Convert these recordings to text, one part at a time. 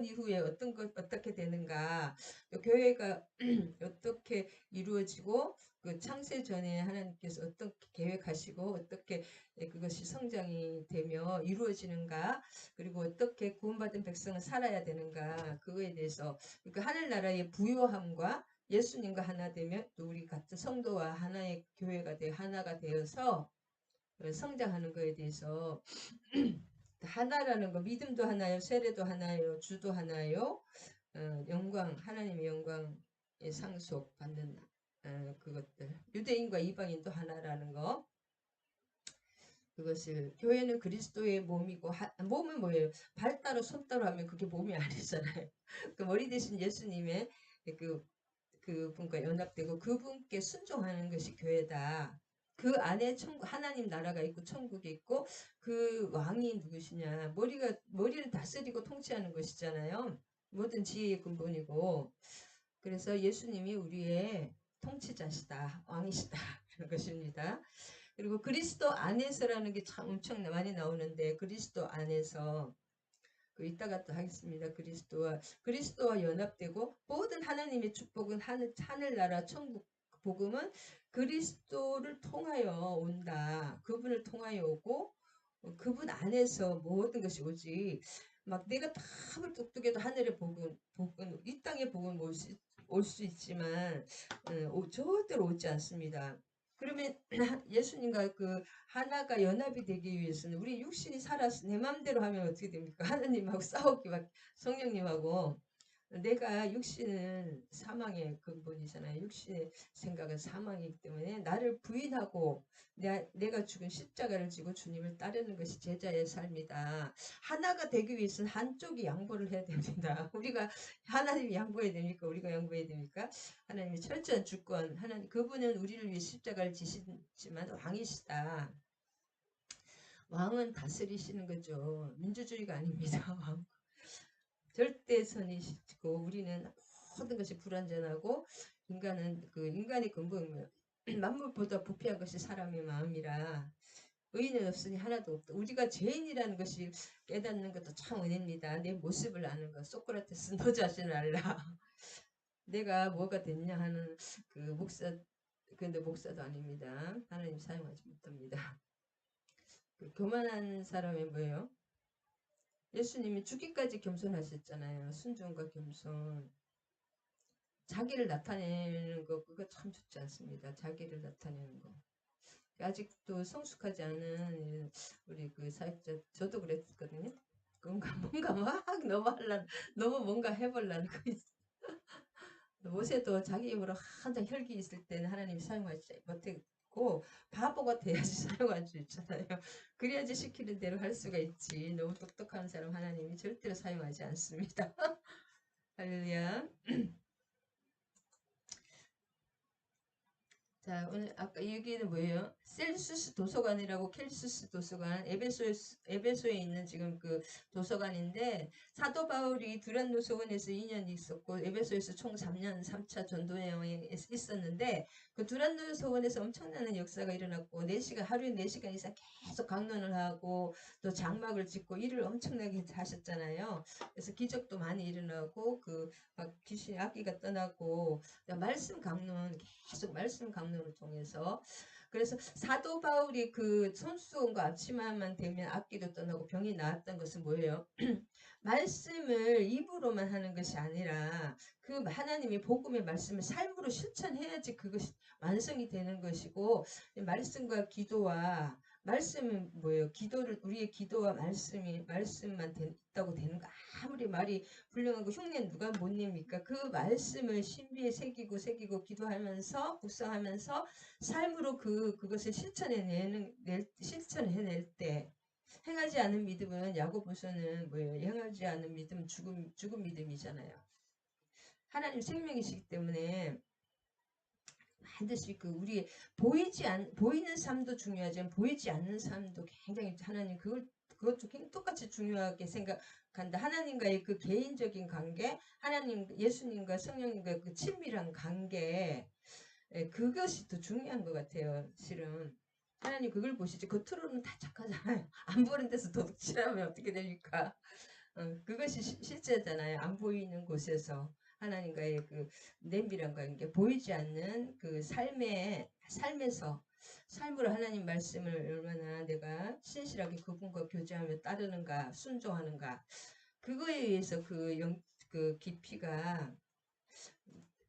이후에 어떤 것 어떻게 되는가, 또 교회가 어떻게 이루어지고 그 창세 전에 하나님께서 어떻게 계획하시고 어떻게 그것이 성장이 되며 이루어지는가, 그리고 어떻게 구원받은 백성은 살아야 되는가, 그거에 대해서 그 하늘나라의 부요함과 예수님과 하나 되면 또 우리 같은 성도와 하나의 교회가 되 하나가 되어서 성장하는 거에 대해서 하나라는 거, 믿음도 하나요, 세례도 하나요, 주도 하나요, 영광, 하나님의 영광의 상속 받는 그것들, 유대인과 이방인도 하나라는 거, 그것을 교회는 그리스도의 몸이고, 몸은 뭐예요? 발 따로 손 따로 하면 그게 몸이 아니잖아요. 그 머리 대신 예수님의 그 그분과 연합되고 그분께 순종하는 것이 교회다. 그 안에 하나님 나라가 있고 천국이 있고 그 왕이 누구시냐? 머리를 다스리고 통치하는 것이잖아요. 모든 지혜의 근본이고. 그래서 예수님이 우리의 통치자시다, 왕이시다 그런 것입니다. 그리고 그리스도 안에서라는 게 참 엄청 많이 나오는데, 그리스도 안에서 그 이따가 또 하겠습니다. 그리스도와 연합되고 모든 하나님의 축복은 하늘나라 천국 복음은 그리스도를 통하여 온다. 그분을 통하여 오고 그분 안에서 모든 것이 오지. 막 내가 다 뚝뚝해도 하늘의 복은 이 땅의 복은 올 수 있지만 절대로 오지 않습니다. 그러면 예수님과 그 하나가 연합이 되기 위해서는 우리 육신이 살아서 내 마음대로 하면 어떻게 됩니까? 하나님하고 싸우기만, 성령님하고. 내가 육신은 사망의 근본이잖아요. 육신의 생각은 사망이기 때문에 나를 부인하고 내가 죽은 십자가를 지고 주님을 따르는 것이 제자의 삶이다. 하나가 되기 위해서는 한쪽이 양보를 해야 됩니다. 우리가 하나님이 양보해야 됩니까? 우리가 양보해야 됩니까? 하나님의 철저한 주권, 하나님 그분은 우리를 위해 십자가를 지시지만 왕이시다. 왕은 다스리시는 거죠. 민주주의가 아닙니다. 절대선이시고 우리는 모든 것이 불완전하고 인간의 근본 만물보다 부패한 것이 사람의 마음이라 의인은 없으니 하나도 없다. 우리가 죄인이라는 것이 깨닫는 것도 참 은혜입니다. 내 모습을 아는 것. 소크라테스 너 자신을 알라. 내가 뭐가 됐냐 하는 그 목사, 근데 목사도 아닙니다. 하나님 사용하지 못합니다. 그 교만한 사람이 뭐예요? 예수님이 죽기까지 겸손하셨잖아요. 순종과 겸손. 자기를 나타내는 거 그거 참 좋지 않습니다. 자기를 나타내는 거. 아직도 성숙하지 않은 우리 그 사역자 저도 그랬거든요. 뭔가 막 너무 뭔가 해보려는 거 있어. 모세도 자기 힘으로 한장 혈기 있을 때는 하나님이 사용하지 못했고 바보가 돼야지 사용할 수 있잖아요. 그래야지 시키는 대로 할 수가 있지. 너무 똑똑한 사람 하나님이 절대로 사용하지 않습니다. 할렐루야. 자, 오늘 아까 이 얘기는 뭐예요? 셀수스 도서관이라고, 켈수스 도서관, 에베소에 있는 지금 그 도서관인데, 사도 바울이 두란 도서관에서 2년 있었고 에베소에서 총 3년 3차 전도 여행에 있었는데, 그 두란 도서관에서 엄청나는 역사가 일어났고, 하루에 4시간 이상 계속 강론을 하고 또 장막을 짓고 일을 엄청나게 하셨잖아요. 그래서 기적도 많이 일어나고 막 귀신 악기가 떠나고 계속 말씀 강론을 통해서. 그래서 사도 바울이 그 손수건과 앞치마만 되면 악기도 떠나고 병이 나았던 것은 뭐예요? 말씀을 입으로만 하는 것이 아니라 그 하나님의 복음의 말씀을 삶으로 실천해야지 그것이 완성이 되는 것이고, 말씀과 기도와 말씀은 뭐예요? 우리의 기도와 말씀만 있다고 되는 거. 아무리 말이 훌륭하고 흉내는 누가 못 냅니까? 그 말씀을 신비에 새기고 기도하면서 묵상하면서 삶으로 그것을 실천해낼 때, 행하지 않은 믿음은 야고보서는 뭐예요? 행하지 않은 믿음은 죽은 믿음이잖아요. 하나님 생명이시기 때문에 반드시 우리 보이는 삶도 중요하지만 보이지 않는 삶도 굉장히 하나님 그것도 똑같이 중요하게 생각한다. 하나님과의 그 개인적인 관계, 예수님과 성령님과 그 친밀한 관계, 그것이 더 중요한 것 같아요. 실은 하나님 그걸 보시지 겉으로는 다 착하잖아요. 안 보는 데서 도둑질하면 어떻게 됩니까? 그것이 실제잖아요. 안 보이는 곳에서 하나님과의 그 냄비란 관계, 보이지 않는 그 삶에서 삶으로 하나님 말씀을 얼마나 내가 신실하게 그분과 교제하며 따르는가, 순종하는가, 그거에 의해서 그 깊이가,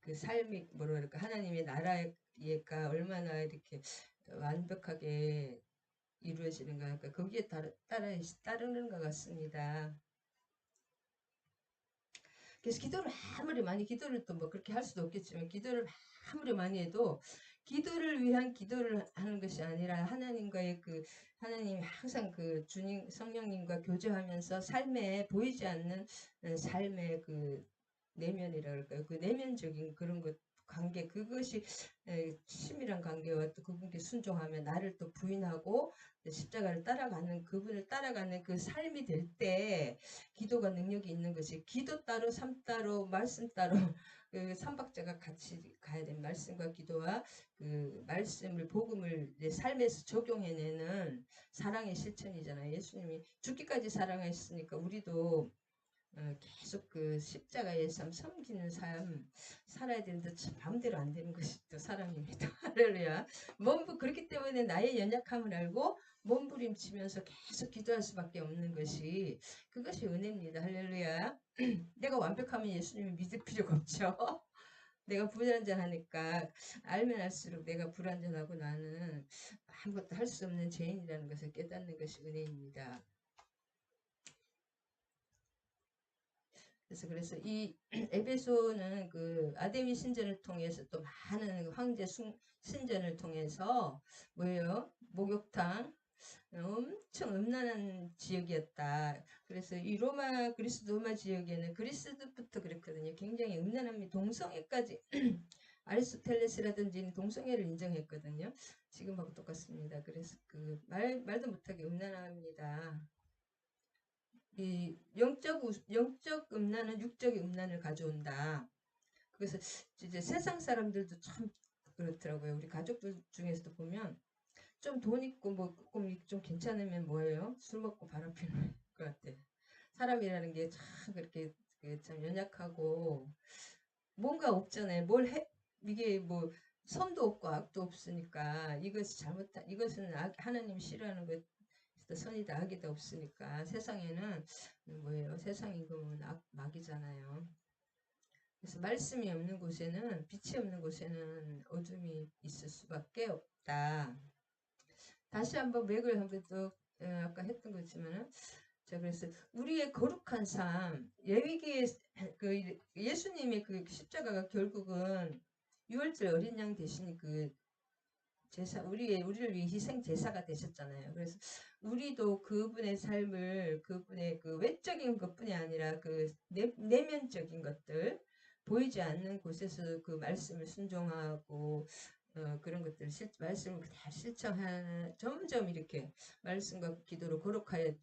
그 삶이 뭐라 그럴까, 하나님의 나라가 얼마나 이렇게 완벽하게 이루어지는가, 그러니까 거기에 따르는 것 같습니다. 그래서 기도를 아무리 많이, 기도를 또 뭐 그렇게 할 수도 없겠지만, 기도를 아무리 많이 해도 기도를 위한 기도를 하는 것이 아니라 하나님과의 하나님이 항상 그 주님 성령님과 교제하면서 삶에 보이지 않는 삶의 그 내면이라 그럴까요? 그 내면적인 그런 것, 관계, 그것이 친밀한 관계와 또 그분께 순종하며 나를 또 부인하고 십자가를 따라가는, 그분을 따라가는 그 삶이 될 때 기도가 능력이 있는 것이, 기도 따로 삶 따로 말씀 따로 그 삼박자가 같이 가야 되는, 말씀과 기도와 그 말씀을, 복음을 내 삶에서 적용해내는 사랑의 실천이잖아요. 예수님이 죽기까지 사랑하셨으니까 우리도 계속 그 십자가의 삶, 섬기는 삶 살아야 되는데 참 마음대로 안 되는 것이 또 사랑입니다. 할렐루야. 그렇기 때문에 나의 연약함을 알고 몸부림치면서 계속 기도할 수밖에 없는 것이, 그것이 은혜입니다. 할렐루야. 내가 완벽하면 예수님을 믿을 필요가 없죠. 내가 불완전하니까, 알면 알수록 내가 불완전하고 나는 아무것도 할 수 없는 죄인이라는 것을 깨닫는 것이 은혜입니다. 그래서 이 에베소는 그 아데미 신전을 통해서 또 많은 황제 신전을 통해서 뭐예요? 목욕탕, 엄청 음란한 지역이었다. 그래서 이 그리스 로마 지역에는, 그리스부터 그랬거든요. 굉장히 음란합니다. 동성애까지 아리스토텔레스라든지 동성애를 인정했거든요. 지금하고 똑같습니다. 그래서 그 말도 못하게 음란합니다. 이 영적 음란은 육적인 음란을 가져온다. 그래서 이제 세상 사람들도 참 그렇더라고요. 우리 가족들 중에서도 보면 좀 돈 있고 뭐 좀 괜찮으면 뭐예요? 술 먹고 바람 피는 것 같아. 사람이라는 게 참 그렇게 참 연약하고 뭔가 없잖아요. 이게 뭐 선도 없고 악도 없으니까, 이것은 하나님 싫어하는 것, 선이다 악이다 없으니까, 세상에는 뭐예요? 세상이 그러면 막이잖아요. 그래서 말씀이 없는 곳에는, 빛이 없는 곳에는 어둠이 있을 수밖에 없다. 다시 한번 맥을 한번 또 아까 했던 거지만은, 자, 그래서 우리의 거룩한 삶, 레위기의 그 예수님의 그 십자가가 결국은 유월절 어린 양 대신 그 제사, 우리를 위해 희생 제사가 되셨잖아요. 그래서 우리도 그분의 삶을, 그분의 그 외적인 것뿐이 아니라 그 내면적인 것들, 보이지 않는 곳에서 그 말씀을 순종하고 그런 것들, 말씀을 그대로 실천하는, 점점 이렇게 말씀과 기도로 거룩하여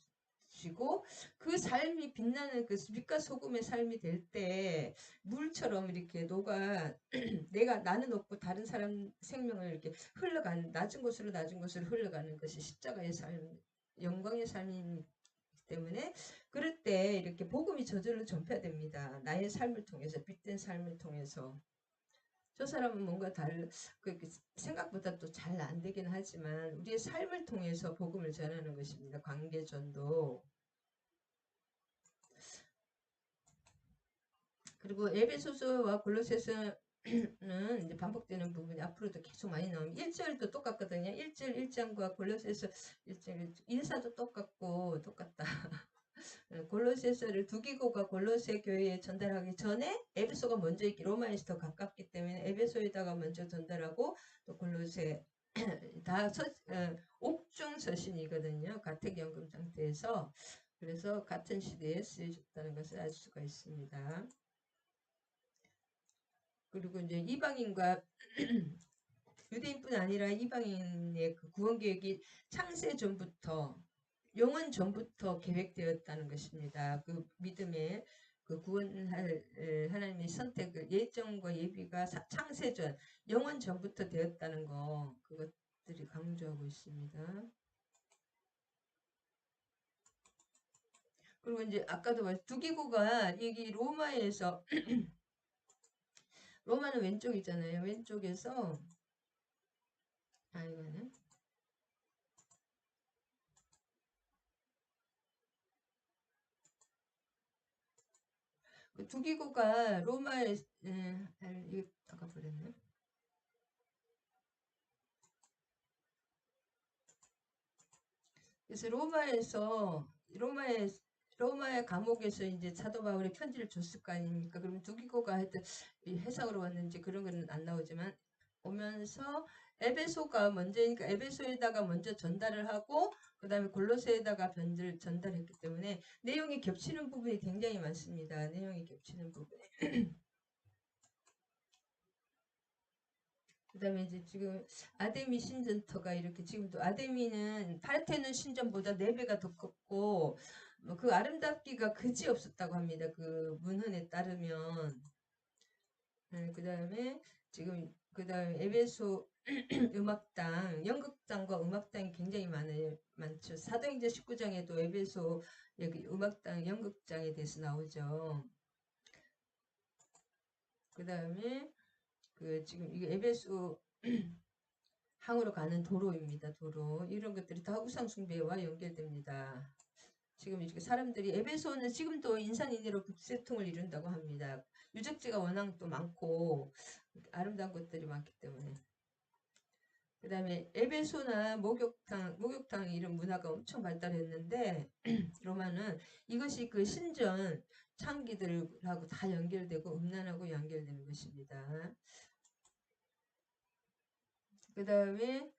지고, 그 삶이 빛나는 그 빛과 소금의 삶이 될 때 물처럼 이렇게 녹아 나는 없고 다른 사람 생명을 이렇게 흘러가는, 낮은 곳으로 흘러가는 것이 십자가의 삶, 영광의 삶이기 때문에, 그럴 때 이렇게 복음이 저절로 전파됩니다. 나의 삶을 통해서, 빛된 삶을 통해서. 저 사람은 뭔가 생각보다 또 잘 안 되긴 하지만 우리의 삶을 통해서 복음을 전하는 것입니다. 관계전도. 그리고 에베소서와 골로새서는 이제 반복되는 부분이 앞으로도 계속 많이 나옵니다. 1절도 똑같거든요. 1절 1장과 골로새서 1절 인사도 똑같다. 골로새서를 두기고가 골로새 교회에 전달하기 전에 에베소가 먼저 있기, 로마에서 더 가깝기 때문에 에베소에다가 먼저 전달하고, 또 골로새 다 옥중 서신이거든요. 가택연금 상태에서. 그래서 같은 시대에 쓰여졌다는 것을 알 수가 있습니다. 그리고 이제 이방인과 유대인뿐 아니라 이방인의 그 구원 계획이 창세 전부터, 영원 전부터 계획되었다는 것입니다. 그 믿음의 그 구원할 하나님의 선택을, 예정과 예비가 창세전, 영원 전부터 되었다는 거, 그것들이 강조하고 있습니다. 그리고 이제 아까도 말했 두기고가 여기 로마에서 로마는 왼쪽이잖아요. 왼쪽에서 이거는 그 두기고가 로마에 이거 아까 버렸네. 그래서 로마의 감옥에서 이제 사도 바울의 편지를 줬을 거 아닙니까? 그러면 두기고가 했던 이 해석으로 왔는지 그런 거는 안 나오지만 오면서 에베소가 먼저니까 에베소에다가 먼저 전달을 하고 그 다음에 골로새에다가 편지를 전달했기 때문에 내용이 겹치는 부분이 굉장히 많습니다. 내용이 겹치는 부분. 그 다음에 이제 지금 아데미 신전터가 이렇게 지금도 아데미는 파르테논 신전보다 4배가 더 컸고 그 아름답기가 그지 없었다고 합니다. 그 문헌에 따르면. 그 다음에 지금 그 다음에 에베소 음악당, 연극장과 음악당이 굉장히 많죠. 사도행전 19장에도 에베소 여기 음악당, 연극장에 대해서 나오죠. 그 다음에 그 지금 이게 에베소 항으로 가는 도로입니다. 도로. 이런 것들이 다 우상숭배와 연결됩니다. 지금 이렇게 사람들이 에베소는 지금도 인산인해로 북새통을 이룬다고 합니다. 유적지가 워낙 또 많고 아름다운 것들이 많기 때문에. 그 다음에 에베소나 목욕탕 이런 문화가 엄청 발달했는데 로마는 이것이 그 신전 창기들하고 다 연결되고 음란하고 연결되는 것입니다. 그 다음에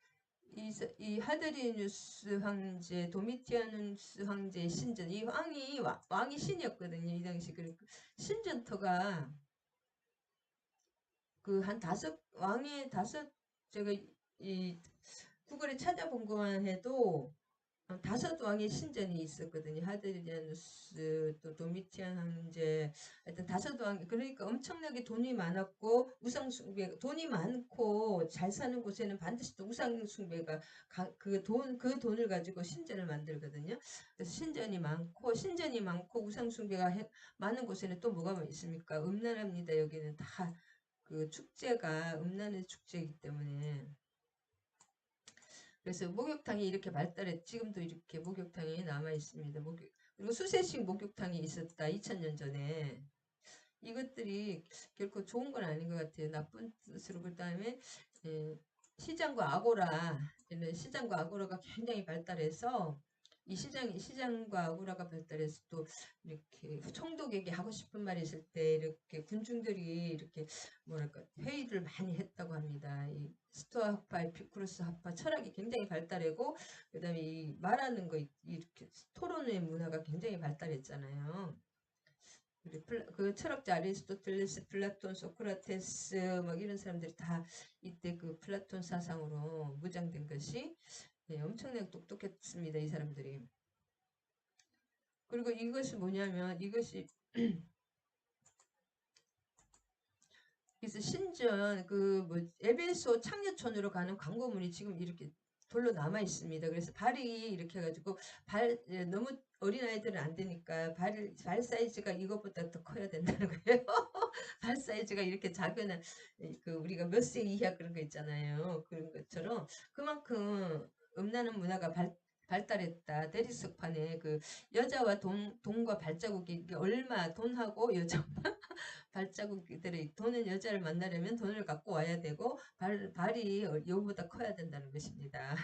이 하드리누스 황제, 도미티아누스 황제의 신전, 이 왕이 신이었거든요. 이 당시. 그 신전터가 그 한 왕의 제가 이 구글에 찾아본 것만 해도 5왕의 신전이 있었거든요. 하드리아누스, 또 도미티안 황제, 하여튼 5왕, 그러니까 엄청나게 돈이 많았고, 돈이 많고 잘 사는 곳에는 반드시 또 우상숭배가, 그 돈을 가지고 신전을 만들거든요. 그래서 신전이 많고 우상숭배가 많은 곳에는 또 뭐가 있습니까? 음란합니다. 여기는 다 그 축제가 음란의 축제이기 때문에. 그래서 목욕탕이 이렇게 발달해 지금도 이렇게 목욕탕이 남아 있습니다. 그리고 수세식 목욕탕이 있었다. 2000년 전에. 이것들이 결코 좋은 건 아닌 것 같아요. 나쁜 뜻으로. 그 다음에 시장과 아고라 이런 시장과 아고라가 굉장히 발달해서 이 시장과 아고라가 발달해서 또 이렇게 총독에게 하고 싶은 말이 있을 때 이렇게 군중들이 이렇게 뭐랄까 회의를 많이 했다고 합니다. 이 스토아 학파, 에피쿠로스 학파 철학이 굉장히 발달하고 그다음에 이 말하는 거 이렇게 토론의 문화가 굉장히 발달했잖아요. 그 철학자 아리스토텔레스, 플라톤, 소크라테스 막 이런 사람들이 다 이때 그 플라톤 사상으로 무장된 것이 엄청나게 똑똑했습니다. 이 사람들이. 그리고 이것이 뭐냐면 이것이 그래서 신전 그 뭐 에베소 창녀촌으로 가는 광고문이 지금 이렇게 돌로 남아 있습니다. 그래서 발이 이렇게 해가지고 너무 어린 아이들은 안 되니까 발 사이즈가 이것보다 더 커야 된다는 거예요. 발 사이즈가 이렇게 작으면 그 우리가 몇 세 이하 그런 거 있잖아요. 그런 것처럼 그만큼 음란한 문화가 발달했다. 대리석판에 그 여자와 돈과 발자국이 얼마 돈하고 여자 발자국들이 돈은 여자를 만나려면 돈을 갖고 와야 되고 발이 여보다 커야 된다는 것입니다.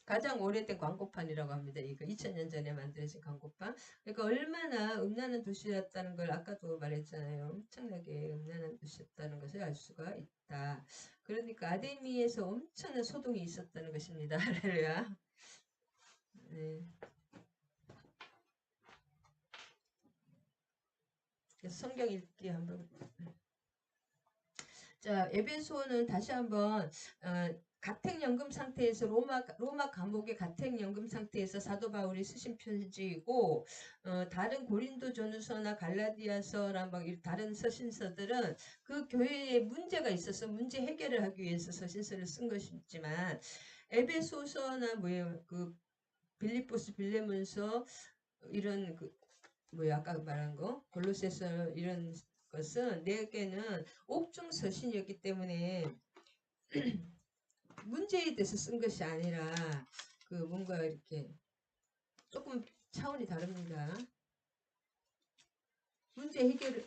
가장 오래된 광고판이라고 합니다. 이거 2000년 전에 만들어진 광고판. 그러니까 얼마나 음란한 도시였다는 걸 아까도 말했잖아요. 엄청나게 음란한 도시였다는 것을 알 수가 있다. 그러니까 아데미에서 엄청난 소동이 있었다는 것입니다. 할렐루야. 네. 성경 읽기 한번. 자, 에베소는 다시 한번 가택연금 상태에서 로마 감옥의 가택연금 상태에서 사도 바울이 쓰신 편지이고 다른 고린도 전후서나 갈라디아서나 막 다른 서신서들은 그 교회에 문제가 있어서 문제 해결을 하기 위해서 서신서를 쓴 것이지만 에베소서나 뭐예요 그 빌립보스 빌레몬서 이런 그 뭐야 아까 말한 거 골로새서 이런 것은 내게는 옥중 서신이었기 때문에 문제에 대해서 쓴 것이 아니라 그 뭔가 이렇게 조금 차원이 다릅니다. 문제 해결,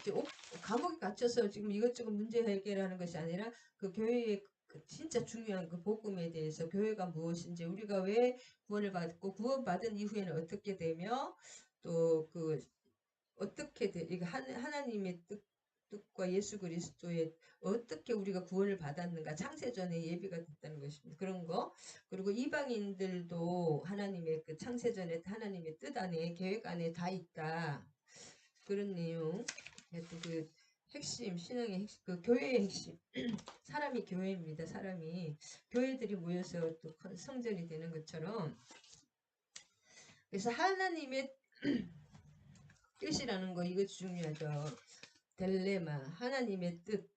감옥에 갇혀서 지금 이것저것 문제 해결하는 것이 아니라 그 교회의 그 진짜 중요한 그 복음에 대해서 교회가 무엇인지 우리가 왜 구원을 받고 구원받은 이후에는 어떻게 되며 또 그 어떻게 이게 하나님의 뜻과 예수 그리스도의 어떻게 우리가 구원을 받았는가 창세전에 예비가 됐다는 것입니다. 그런 거 그리고 이방인들도 하나님의 그 창세전에 하나님의 뜻 안에 계획 안에 다 있다. 그런 내용. 또 그 핵심 신앙의 핵심 그 교회의 핵심 사람이 교회입니다. 사람이 교회들이 모여서 또 성전이 되는 것처럼 그래서 하나님의 뜻이라는 거 이거 중요하죠. 델레마 하나님의 뜻.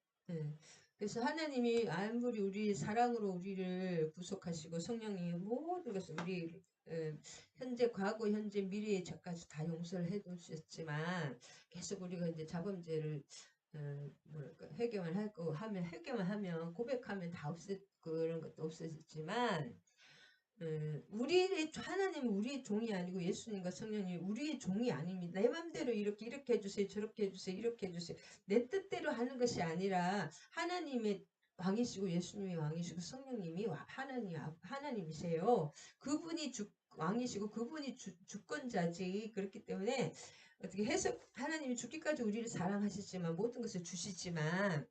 그래서 하나님이 아무리 우리 사랑으로 우리를 구속하시고 성령이 모든 것을 우리 현재 과거 현재 미래에 저까지 다 용서를 해 주셨지만 계속 우리가 이제 자범죄를 뭐랄까 회개만 하고 하면 회개만 하면 고백하면 다 없을 그런 것도 없어졌지만 우리의 하나님은 우리의 종이 아니고 예수님과 성령이 우리의 종이 아닙니다. 내 맘대로 이렇게 해주세요, 저렇게 해주세요, 이렇게 해주세요. 내 뜻대로 하는 것이 아니라 하나님의 왕이시고 예수님이 왕이시고 성령님이 하나님이세요. 그분이 왕이시고 그분이 주권자지. 그렇기 때문에 어떻게 해석 하나님이 죽기까지 우리를 사랑하시지만 모든 것을 주시지만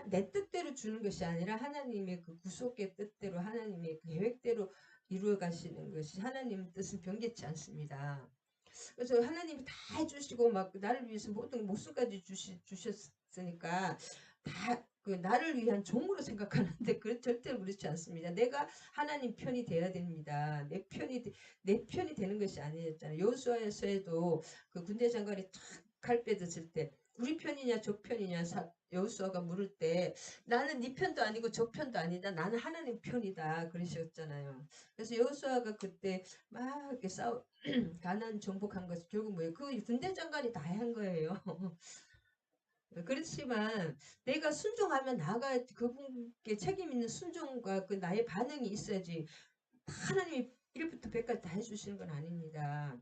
내 뜻대로 주는 것이 아니라 하나님의 그 구속의 뜻대로 하나님의 그 계획대로 이루어 가시는 것이 하나님의 뜻은 변개치 않습니다. 그래서 하나님이 다 해주시고 막 나를 위해서 모든 목숨까지 주셨으니까 다 그 나를 위한 종으로 생각하는데 절대로 그렇지 않습니다. 내가 하나님 편이 돼야 됩니다. 내 편이 되는 것이 아니었잖아요. 여호수아서에도 그 군대 장관이 탁칼 빼졌을 때 우리 편이냐 저 편이냐 여호수아가 물을 때 나는 네 편도 아니고 저 편도 아니다. 나는 하나님 편이다. 그러셨잖아요. 그래서 여호수아가 그때 막 이렇게 가나안 정복한 것이 결국 뭐예요? 그 군대 장관이 다 한 거예요. 그렇지만 내가 순종하면 나가 그분께 책임 있는 순종과 그 나의 반응이 있어야지 하나님이 1부터 100까지 다 해주시는 건 아닙니다.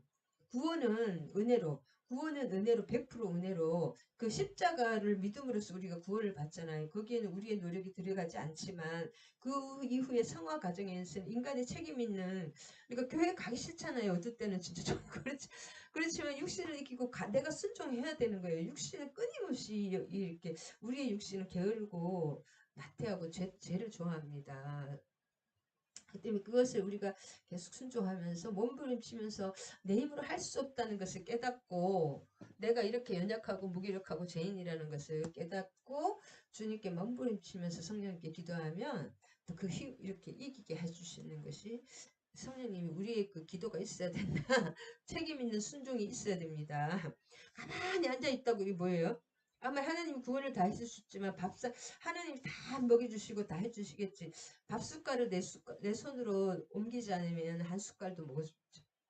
구원은 은혜로 100% 은혜로 그 십자가를 믿음으로써 우리가 구원을 받잖아요. 거기에는 우리의 노력이 들어가지 않지만 그 이후에 성화 과정에서는 인간의 책임 있는 그러니까 교회 가기 싫잖아요. 어떨 때는 진짜 좀 그렇지만 육신을 이기고 내가 순종해야 되는 거예요. 육신은 끊임없이 이렇게 우리의 육신은 게으르고 나태하고 죄를 좋아합니다. 그 때문에 그것을 우리가 계속 순종하면서 몸부림치면서 내 힘으로 할 수 없다는 것을 깨닫고 내가 이렇게 연약하고 무기력하고 죄인이라는 것을 깨닫고 주님께 몸부림치면서 성령님께 기도하면 또 그 힘 이렇게 이기게 해주시는 것이 성령님이 우리의 그 기도가 있어야 된다. 책임 있는 순종이 있어야 됩니다. 가만히 앉아 있다고 이게 뭐예요? 아마 하나님 구원을 다 했을 수 있지만 하나님이 다 먹여주시고 다 해주시겠지. 밥 숟갈을 내 손으로 옮기지 않으면 한 숟갈도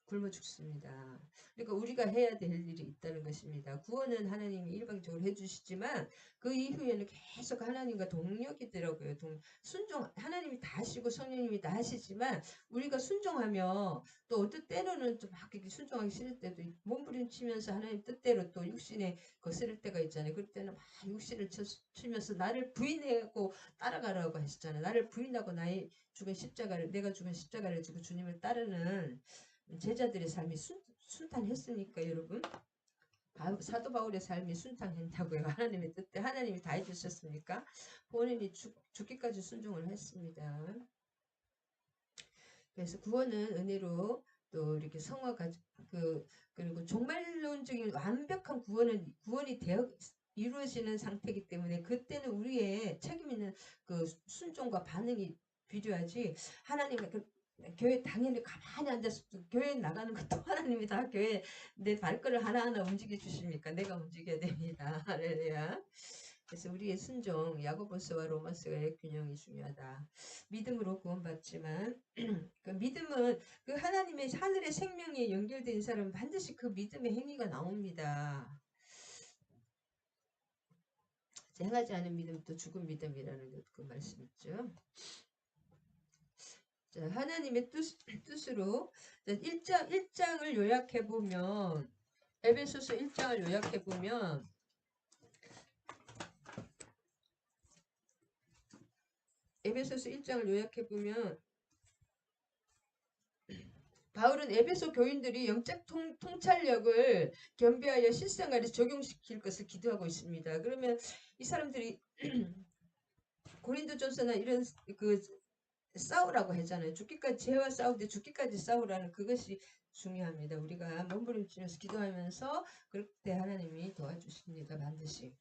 굶어 죽습니다. 그러니까 우리가 해야 될 일이 있다는 것입니다. 구원은 하나님이 일방적으로 해주시지만 그 이후에는 계속 하나님과 동력이더라고요. 하나님이 다 하시고 성령님이 다 하시지만 우리가 순종하며 또 어떤 때로는 좀 막 순종하기 싫을 때도 몸부림치면서 하나님 뜻대로 또 육신에 거스를 때가 있잖아요. 그럴 때는 막 육신을 치면서 나를 부인하고 따라가라고 하셨잖아요. 나를 부인하고 내가 죽은 십자가를 지고 주님을 따르는 제자들의 삶이 순탄했으니까 여러분 사도 바울의 삶이 순탄했다고요. 하나님의 뜻대 하나님이 다 해주셨으니까 본인이 죽기까지 순종을 했습니다. 그래서 구원은 은혜로 또 이렇게 성화가 그리고 종말론적인 완벽한 구원이 이루어지는 상태이기 때문에 그때는 우리의 책임 있는 그 순종과 반응이 필요하지 하나님의 교회 당연히 가만히 앉아서 교회 나가는 것도 하나님이 다 교회 내 발걸음 하나하나 움직여 주십니까? 내가 움직여야 됩니다. 할렐루야. 그래서 우리의 순종, 야고보서와 로마서의 균형이 중요하다. 믿음으로 구원받지만 그 믿음은 그 하나님의 하늘의 생명에 연결된 사람은 반드시 그 믿음의 행위가 나옵니다. 행하지 않은 믿음도 죽은 믿음이라는 그 말씀 있죠. 자, 하나님의 뜻으로 1장을 요약해보면 에베소서 1장을 요약해보면 에베소서 1장을 요약해보면 바울은 에베소 교인들이 영적 통찰력을 겸비하여 실생활에 적용시킬 것을 기도하고 있습니다. 그러면 이 사람들이 고린도전서나 이런 그 싸우라고 했잖아요. 죽기까지 죄와 싸우되 죽기까지 싸우라는 그것이 중요합니다. 우리가 몸부림치면서 기도하면서 그럴 때 하나님이 도와주십니다. 반드시.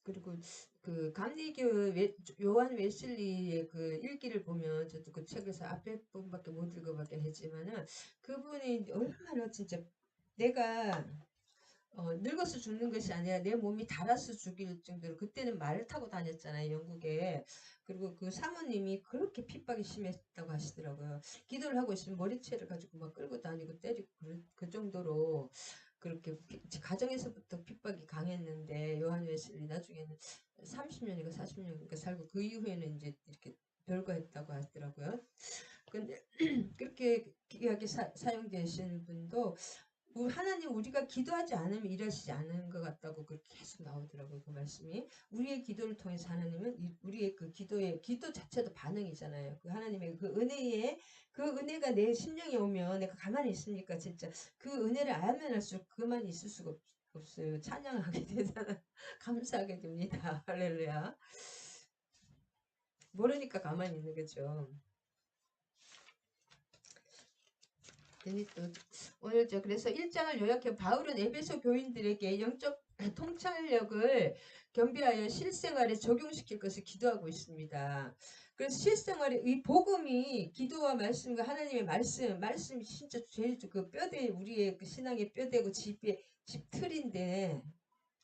그리고 그 감리교 요한 웨슬리의 그 일기를 보면 저도 그 책에서 앞에 부분밖에 못 읽어봤긴 했지만은 그분이 얼마나 진짜 내가 늙어서 죽는 것이 아니라 내 몸이 닳아서 죽일 정도로 그때는 말을 타고 다녔잖아요. 영국에. 그리고 그 사모님이 그렇게 핍박이 심했다고 하시더라고요. 기도를 하고 있으면 머리채를 가지고 막 끌고 다니고 때리고 그 정도로 그렇게 가정에서부터 핍박이 강했는데 요한 웨슬리 나중에는 30년인가 40년인가 살고 그 이후에는 이제 이렇게 별거했다고 하더라고요. 근데 그렇게 귀하게 사용되신 분도 하나님 우리가 기도하지 않으면 일하시지 않는 것 같다고 그렇게 계속 나오더라고요. 그 말씀이. 우리의 기도를 통해서 하나님은 우리의 그 기도 자체도 반응이잖아요. 그 하나님의 그 은혜에 그 은혜가 내 심령에 오면 내가 가만히 있습니까? 진짜 그 은혜를 알면 할수록 그만 있을 수가 없어요. 찬양하게 되잖아. 감사하게 됩니다. 할렐루야. 모르니까 가만히 있는 거죠. 또 오늘 그래서 1장을 요약해 바울은 에베소 교인들에게 영적 통찰력을 겸비하여 실생활에 적용시킬 것을 기도하고 있습니다. 그래서 실생활에 이 복음이 기도와 말씀과 하나님의 말씀이 진짜 제일 그 뼈대 우리의 그 신앙의 뼈대고 집틀인데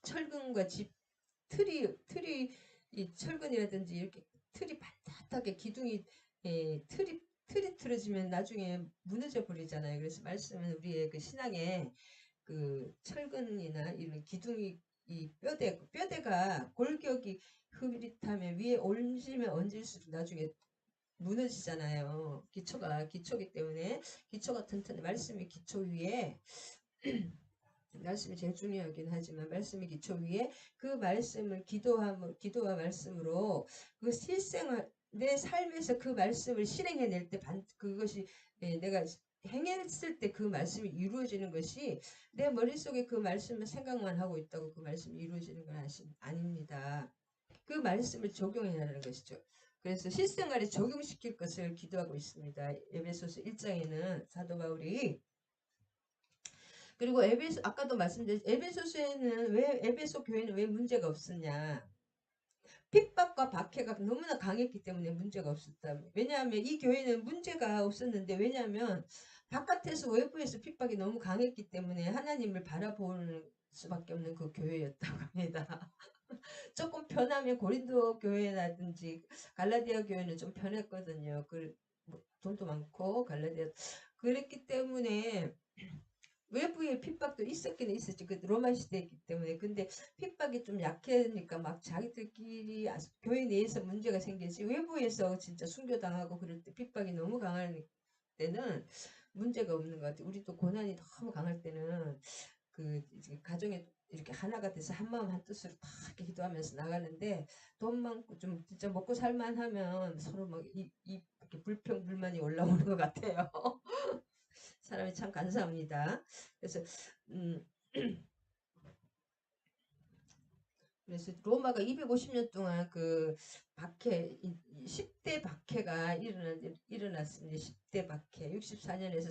철근과 틀이 이 철근이라든지 이렇게 틀이 반듯하게 기둥이 틀이 틀어지면 나중에 무너져 버리잖아요. 그래서 말씀은 우리의 그 신앙의 그 철근이나 이런 기둥이 이 뼈대가 골격이 흐릿하면 위에 얹으면 얹을수록 나중에 무너지잖아요. 기초기 때문에 기초가 튼튼해. 말씀이 기초 위에 말씀이 제일 중요하긴 하지만 말씀의 기초 위에 그 말씀을 기도와 말씀으로 그 실생활 내 삶에서 그 말씀을 실행해낼 때 그것이 내가 행했을 때 그 말씀이 이루어지는 것이 내 머릿속에 그 말씀을 생각만 하고 있다고 그 말씀이 이루어지는 건 아닙니다. 그 말씀을 적용해야 하는 것이죠. 그래서 실생활에 적용시킬 것을 기도하고 있습니다. 에베소서 1장에는 사도 바울이 그리고 아까도 말씀드린 에베소서에는 왜 에베소 교회는 왜 문제가 없었냐? 핍박과 박해가 너무나 강했기 때문에 문제가 없었다. 왜냐하면 이 교회는 문제가 없었는데 왜냐하면 바깥에서 외부에서 핍박이 너무 강했기 때문에 하나님을 바라보는 수밖에 없는 그 교회였다고 합니다. 조금 편하면 고린도 교회라든지 갈라디아 교회는 좀 편했거든요. 뭐 돈도 많고 갈라디아 그랬기 때문에 외부의 핍박도 있었긴 있었지. 그 로마 시대이기 때문에. 근데 핍박이 좀 약하니까 막 자기들끼리 교회 내에서 문제가 생기지. 외부에서 진짜 순교당하고 그럴 때 핍박이 너무 강할 때는 문제가 없는 것 같아요. 우리도 고난이 너무 강할 때는 그 가정에 이렇게 하나가 돼서 한마음 한뜻으로 다 이렇게 기도하면서 나가는데 돈 많고 좀 진짜 먹고 살만하면 서로 막 이렇게 불평불만이 올라오는 것 같아요. 사람이 참 간사합니다. 그래서 음, 그래서 로마가 250년 동안 그 박해 10대 박해가 일어났습니다. 10대 박해 64년에서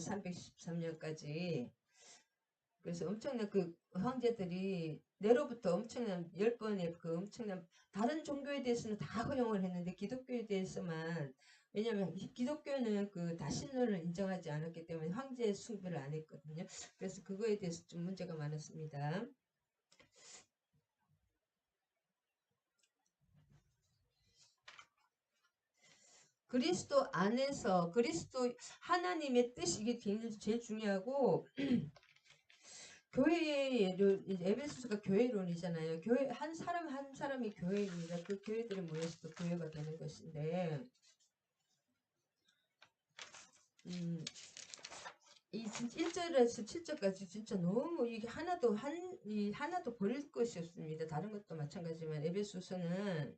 313년까지 그래서 엄청난 그 황제들이 내로부터 엄청난 10번의 그 엄청난 다른 종교에 대해서는 다 허용을 했는데 기독교에 대해서만 왜냐하면 기독교는 그 다신론을 인정하지 않았기 때문에 황제 숭배를 안 했거든요. 그래서 그거에 대해서 좀 문제가 많았습니다. 그리스도 안에서 그리스도 하나님의 뜻이 이게 제일 중요하고 교회의 에베소서가 교회론이잖아요. 교회 한 사람 한 사람이 교회입니다. 그 교회들이 모여서 또 교회가 되는 것인데 이 1절에서 7절까지 진짜 너무 이게 하나도 버릴 것이 없습니다. 다른 것도 마찬가지지만 에베소서는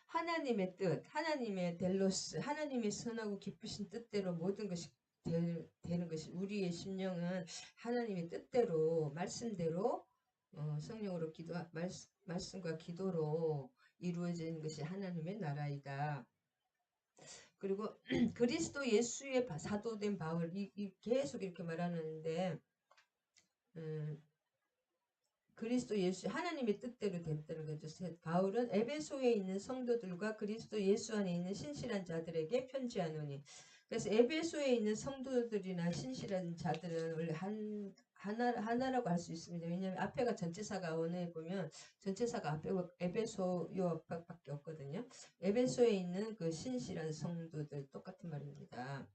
하나님의 뜻, 하나님의 델로스, 하나님의 선하고 기쁘신 뜻대로 모든 것이 되는 것이 우리의 심령은 하나님의 뜻대로 말씀대로 성령으로 말씀과 기도로 이루어지는 것이 하나님의 나라이다. 그리고 그리스도 예수의 사도된 바울 계속 이렇게 말하는데 그리스도 예수 하나님의 뜻대로 됐다는 거죠. 바울은 에베소에 있는 성도들과 그리스도 예수 안에 있는 신실한 자들에게 편지하노니. 그래서 에베소에 있는 성도들이나 신실한 자들은 원래 하나라고 할 수 있습니다. 왜냐하면 앞에가 전체사가 원어에 보면 전체사가 앞에 에베소 요 앞밖에 없거든요. 에베소에 있는 그 신실한 성도들 똑같은 말입니다.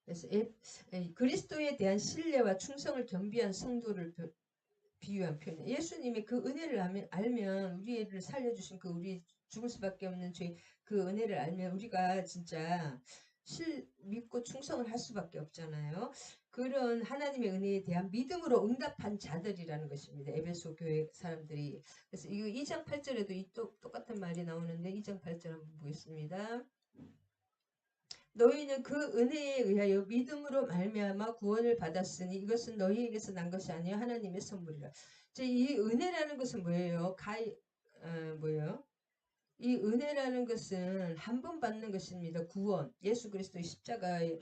그래서 그리스도에 대한 신뢰와 충성을 겸비한 성도를 비유한 표현. 예수님의 그 은혜를 알면 우리를 살려주신 그 우리 죽을 수밖에 없는 죄 그 은혜를 알면 우리가 진짜 믿고 충성을 할 수밖에 없잖아요. 그런 하나님의 은혜에 대한 믿음으로 응답한 자들이라는 것입니다. 에베소 교회 사람들이. 그래서 이거 2장 8절에도 똑같은 말이 나오는데 2장 8절 한번 보겠습니다. 너희는 그 은혜에 의하여 믿음으로 말미암아 구원을 받았으니 이것은 너희에게서 난 것이 아니요 하나님의 선물이라. 이제 이 은혜라는 것은 뭐예요? 뭐예요? 이 은혜라는 것은 한 번 받는 것입니다. 구원. 예수 그리스도의 십자가로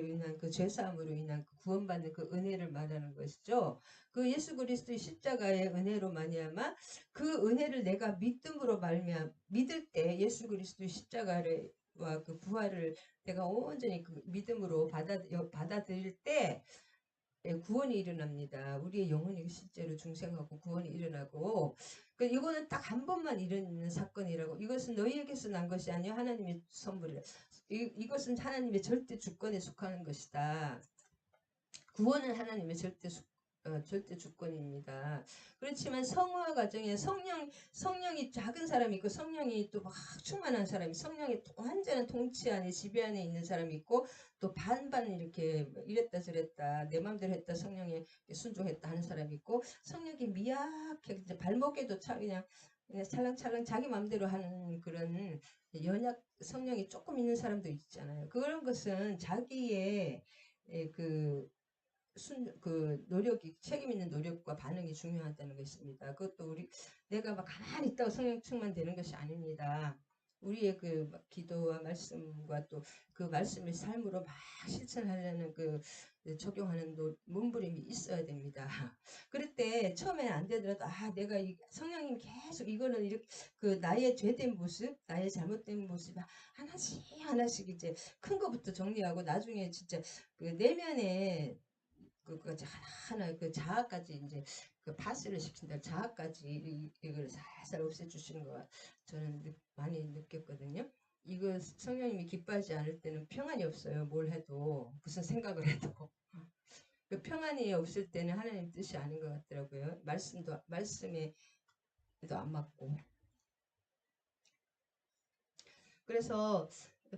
인한 그 죄사함으로 인한 그 구원받는 그 은혜를 말하는 것이죠. 그 예수 그리스도의 십자가의 은혜로 말미암아 그 은혜를 내가 믿음으로 믿을 때 예수 그리스도의 십자가를 와 그 부활을 내가 온전히 그 믿음으로 받아들일 때 구원이 일어납니다. 우리의 영혼이 실제로 중생하고 구원이 일어나고 이거는 딱 한 번만 일어나는 사건이라고. 이것은 너희에게서 난 것이 아니요 하나님의 선물이라. 이것은 하나님의 절대 주권에 속하는 것이다. 구원은 하나님의 절대 주권입니다. 그렇지만 성화 과정에 성령이 작은 사람이 있고 성령이 또 막 충만한 사람이 성령의 완전한 통치 안에 지배 안에 있는 사람이 있고 또 반반 이렇게 이랬다 저랬다 내 마음대로 했다 성령에 순종했다 하는 사람이 있고 성령이 미약해 이제 발목에도 참 그냥 찰랑찰랑 자기 마음대로 하는 그런 연약 성령이 조금 있는 사람도 있잖아요. 그런 것은 자기의 그 노력이 책임 있는 노력과 반응이 중요하다는 것입니다. 그것도 내가 막 가만히 있다고 성령 충만되는 것이 아닙니다. 우리의 그 기도와 말씀과 또 그 말씀을 삶으로 막 실천하려는 그 적용하는 몸부림이 있어야 됩니다. 그럴 때 처음에 안 되더라도 내가 성령님 계속 이거는 이렇게 그 나의 죄된 모습, 나의 잘못된 모습 하나씩 이제 큰 거부터 정리하고 나중에 진짜 그 내면에 그까지 하나하나 그 자아까지 이제 그 파스를 시킨다. 자아까지 이걸 살살 없애주시는 거 저는 많이 느꼈거든요. 이거 성령님이 기뻐하지 않을 때는 평안이 없어요. 뭘 해도 무슨 생각을 해도 그 평안이 없을 때는 하나님 뜻이 아닌 것 같더라고요. 말씀에도 안 맞고. 그래서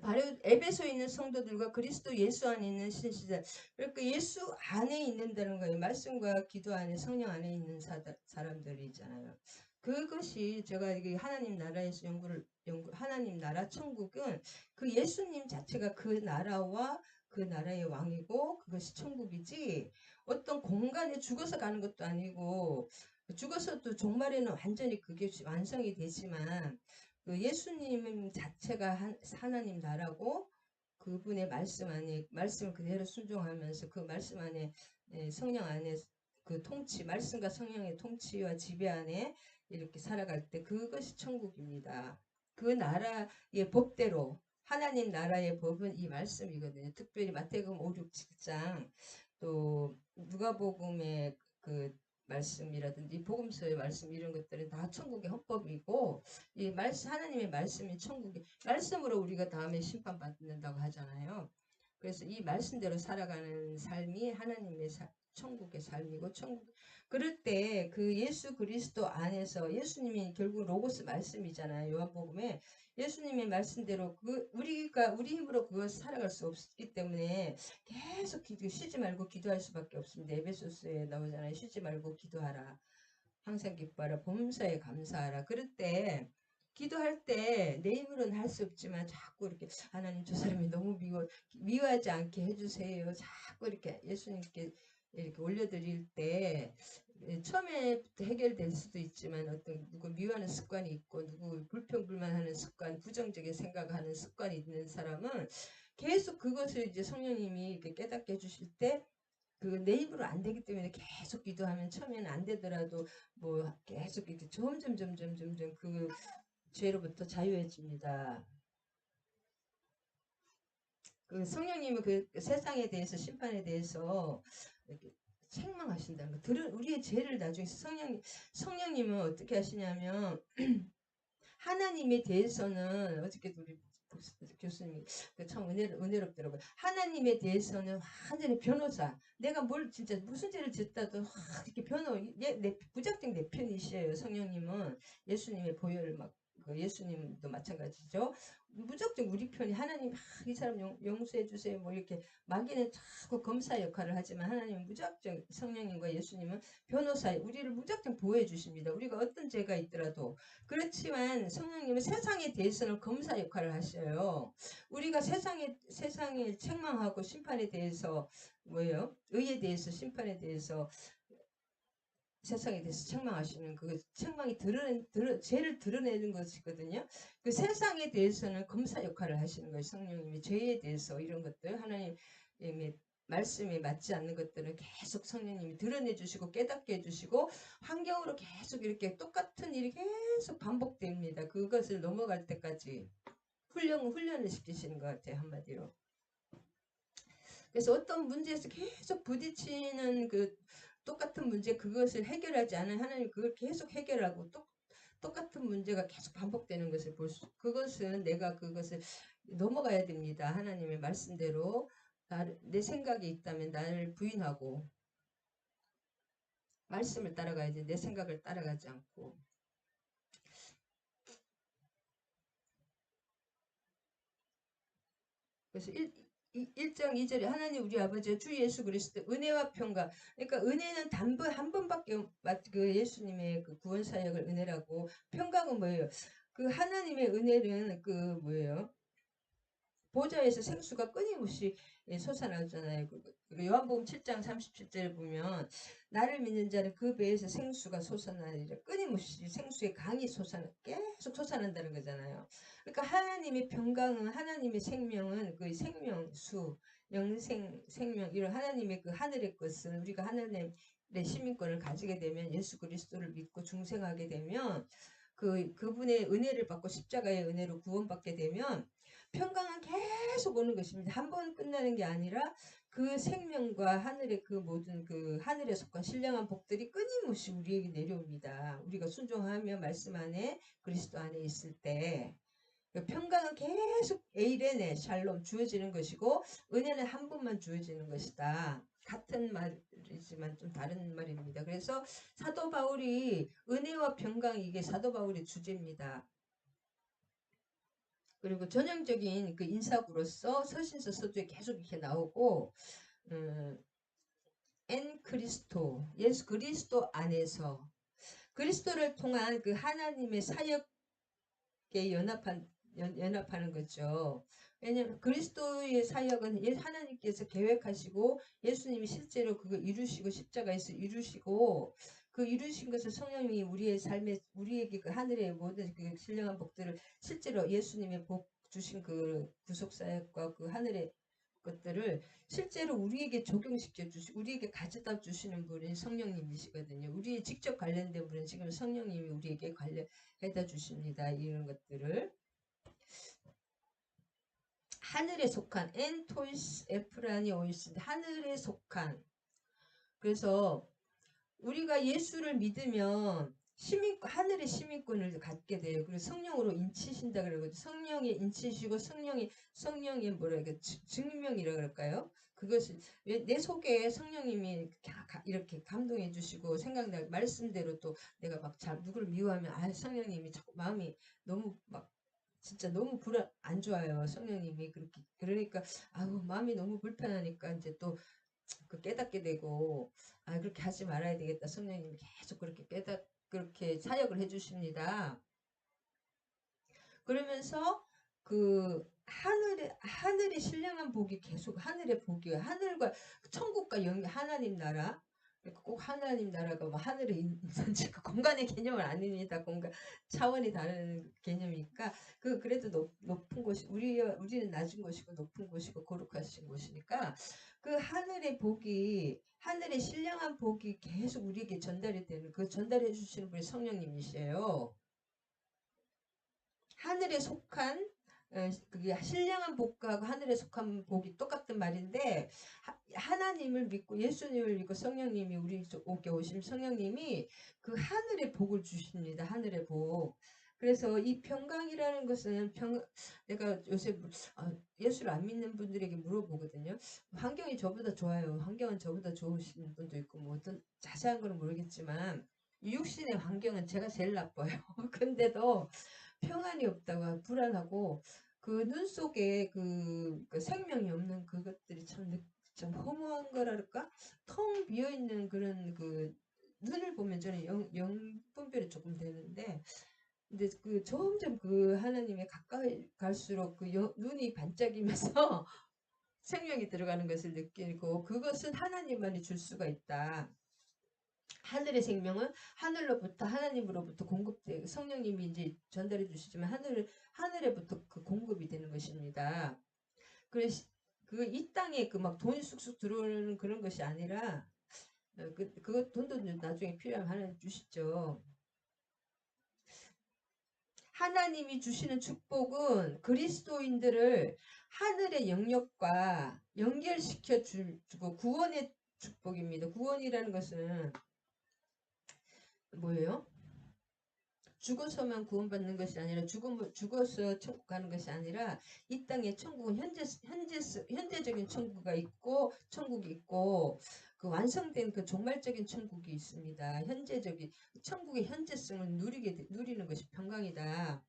바로 에베소에 있는 성도들과 그리스도 예수 안에 있는 신실자. 그러니까 예수 안에 있는다는 거예요. 말씀과 기도 안에 성령 안에 있는 사람들이잖아요. 그것이 제가 이게 하나님 나라에서 하나님 나라 천국은 그 예수님 자체가 그 나라와 그 나라의 왕이고 그것이 천국이지 어떤 공간에 죽어서 가는 것도 아니고 죽어서도 종말에는 완전히 그게 완성이 되지만 그 예수님 자체가 하나님 나라고 그분의 말씀 안에 말씀을 그대로 순종하면서 그 말씀 안에 성령 안에 그 통치 말씀과 성령의 통치와 지배 안에 이렇게 살아갈 때 그것이 천국입니다. 그 나라의 법대로 하나님 나라의 법은 이 말씀이거든요. 특별히 마태복음 5, 6, 7장 또 누가복음의 그 말씀이라든지 복음서의 말씀 이런 것들은 다 천국의 헌법이고 이 말씀 하나님의 말씀이 천국의 말씀으로 우리가 다음에 심판받는다고 하잖아요. 그래서 이 말씀대로 살아가는 삶이 하나님의 천국의 삶이고 천국 그럴 때 그 예수 그리스도 안에서 예수님이 결국 로고스 말씀이잖아요. 요한복음에 예수님의 말씀대로 우리 힘으로 그걸 살아갈 수 없기 때문에 계속 쉬지 말고 기도할 수밖에 없습니다. 에베소스에 나오잖아요. 쉬지 말고 기도하라. 항상 기뻐하라. 범사에 감사하라. 그럴 때 기도할 때 내 힘으로는 할 수 없지만 자꾸 이렇게 하나님 저 사람이 너무 미워하지 않게 해주세요. 자꾸 이렇게 예수님께 이렇게 올려드릴 때 처음에부터 해결될 수도 있지만 어떤 누구 미워하는 습관이 있고 누구 불평불만하는 습관, 부정적인 생각하는 습관이 있는 사람은 계속 그것을 이제 성령님이 이렇게 깨닫게 해주실 때 그 내 입으로 안 되기 때문에 계속 기도하면 처음에는 안 되더라도 뭐 계속 이렇게 점점 그 죄로부터 자유해집니다. 그 성령님은 그 세상에 대해서 심판에 대해서 이렇게 책망하신다는 거. 우리의 죄를 나중에 성령님은 어떻게 하시냐면 하나님에 대해서는 어저께 우리 교수님이 참 은혜롭더라고요. 하나님에 대해서는 완전히 변호사. 내가 뭘 진짜 무슨 죄를 짓다도 이렇게 무작정 내 편이시에요. 성령님은 예수님의 보혈을 예수님도 마찬가지죠. 무작정 우리 편이 하나님 이 사람 용서해 주세요. 뭐 이렇게 마귀는 자꾸 검사 역할을 하지만 하나님은 무작정 성령님과 예수님은 변호사 우리를 무작정 보호해 주십니다. 우리가 어떤 죄가 있더라도 그렇지만 성령님은 세상에 대해서는 검사 역할을 하셔요. 우리가 세상에 책망하고 심판에 대해서 뭐예요? 의에 대해서 심판에 대해서 세상에 대해서 책망하시는 그 책망이 죄를 드러내는 것이거든요. 그 세상에 대해서는 검사 역할을 하시는 거예요. 성령님이 죄에 대해서 이런 것들 하나님의 말씀에 맞지 않는 것들은 계속 성령님이 드러내 주시고 깨닫게 해주시고 환경으로 계속 이렇게 똑같은 일이 계속 반복됩니다. 그것을 넘어갈 때까지 훈련을 시키시는 것 같아요. 한마디로. 그래서 어떤 문제에서 계속 부딪히는 그 똑같은 문제 그것을 해결하지 않은 하나님 그걸 계속 해결하고 똑같은 문제가 계속 반복되는 것을 그것은 내가 그것을 넘어가야 됩니다. 하나님의 말씀대로 내 생각이 있다면 나를 부인하고 말씀을 따라가야지 내 생각을 따라가지 않고 그래서 1장 2절에 하나님 우리 아버지 주 예수 그리스도 은혜와 평강 그러니까 은혜는 한 번밖에 그 예수님의 그 구원 사역을 은혜라고 평강은 뭐예요? 그 하나님의 은혜는 그 뭐예요? 보좌에서 생수가 끊임없이 솟아나잖아요. 그리고 요한복음 7장 37절에 보면 나를 믿는 자는 그 배에서 생수가 솟아나리라. 끊임없이 생수의 강이 계속 솟아난다는 거잖아요. 그러니까 하나님의 평강은 하나님의 생명은 그 생명수, 생명 이런 하나님의 그 하늘의 것은 우리가 하나님의 시민권을 가지게 되면 예수 그리스도를 믿고 중생하게 되면 그분의 은혜를 받고 십자가의 은혜로 구원받게 되면 평강은 계속 오는 것입니다. 한 번 끝나는 게 아니라 그 생명과 하늘의 그 모든 그 하늘에 속한 신령한 복들이 끊임없이 우리에게 내려옵니다. 우리가 순종하며 말씀 안에 그리스도 안에 있을 때 평강은 계속 에이레네 샬롬 주어지는 것이고 은혜는 한 번만 주어지는 것이다. 같은 말이지만 좀 다른 말입니다. 그래서 사도 바울이 은혜와 평강 이게 사도 바울의 주제입니다. 그리고 전형적인 그 인사구로서 서신서 서두에 계속 이렇게 나오고 엔 그리스도 예수 그리스도 안에서 그리스도를 통한 그 하나님의 사역에 연합하는 거죠. 왜냐하면 그리스도의 사역은 하나님께서 계획하시고 예수님이 실제로 그거 이루시고 십자가에서 이루시고 그 이루신 것을 성령님이 우리의 삶에 우리에게 그 하늘의 모든 그 신령한 복들을 실제로 예수님의 복 주신 그 구속사역과 그 하늘의 것들을 실제로 우리에게 적용시켜 주시고 우리에게 가져다 주시는 분이 성령님이시거든요. 우리의 직접 관련된 분은 지금 성령님이 우리에게 관련해다 주십니다. 이런 것들을 하늘에 속한 엔토이스 에프라니 오이스 하늘에 속한 그래서 우리가 예수를 믿으면 하늘의 시민권을 갖게 돼요. 그리고 성령으로 인치신다 그러고 성령이 인치시고 성령의 뭐라 그 증명이라 그럴까요? 그것이 내 속에 성령님이 이렇게 감동해 주시고 생각나 말씀대로 또 내가 막 잘 누구를 미워하면 성령님이 자꾸 마음이 너무 막 진짜 너무 불안 안 좋아요. 성령님이 그렇게 그러니까 아우 마음이 너무 불편하니까 이제 또 그 깨닫게 되고 그렇게 하지 말아야 되겠다. 성령님이 계속 그렇게 그렇게 사역을 해주십니다. 그러면서 그 하늘의 신령한 복이 계속 하늘의 복이에요. 하늘과 천국과 하나님 나라. 그러니까 꼭 하나님 나라가 뭐 하늘에 있는지 그 공간의 개념은 아닙니다. 공간 차원이 다른 개념이니까 그래도 높은 곳이 우리는 낮은 곳이고 높은 곳이고 거룩하신 곳이니까 그 하늘의 복이 하늘의 신령한 복이 계속 우리에게 전달이 되는 그 전달해 주시는 분이 성령님이시에요. 하늘에 속한 그게 신령한 복하고 하늘에 속한 복이 똑같은 말인데 하나님을 믿고 예수님을 믿고 성령님이 우리 속에 오신 성령님이 그 하늘의 복을 주십니다. 하늘의 복. 그래서 이 평강이라는 것은 내가 요새 예수를 안 믿는 분들에게 물어보거든요. 환경이 저보다 좋아요. 환경은 저보다 좋으신 분도 있고 뭐 어떤 자세한 건 모르겠지만 육신의 환경은 제가 제일 나빠요. 근데도 평안이 없다고 불안하고 그 눈 속에 그 생명이 없는 그것들이 참 허무한 거랄까? 텅 비어 있는 그런 그 눈을 보면 저는 분별이 조금 되는데 근데 그 점점 그 하나님에 가까이 갈수록 그 눈이 반짝이면서 생명이 들어가는 것을 느끼고 그것은 하나님만이 줄 수가 있다. 하늘의 생명은 하늘로부터 하나님으로부터 공급돼 성령님이 이제 전달해 주시지만 하늘에부터 그 공급이 되는 것입니다. 그래서 그 이 땅에 그 막 돈이 쑥쑥 들어오는 그런 것이 아니라 그것 돈도 나중에 필요하면 하나님 주시죠. 하나님이 주시는 축복은 그리스도인들을 하늘의 영역과 연결시켜 주고 구원의 축복입니다. 구원이라는 것은 뭐예요? 죽어서만 구원받는 것이 아니라 죽어서 천국 가는 것이 아니라 이 땅에 천국은 현재적인 천국이 있고 그 완성된 그 종말적인 천국이 있습니다. 현재적인 천국의 현재성을 누리는 것이 평강이다.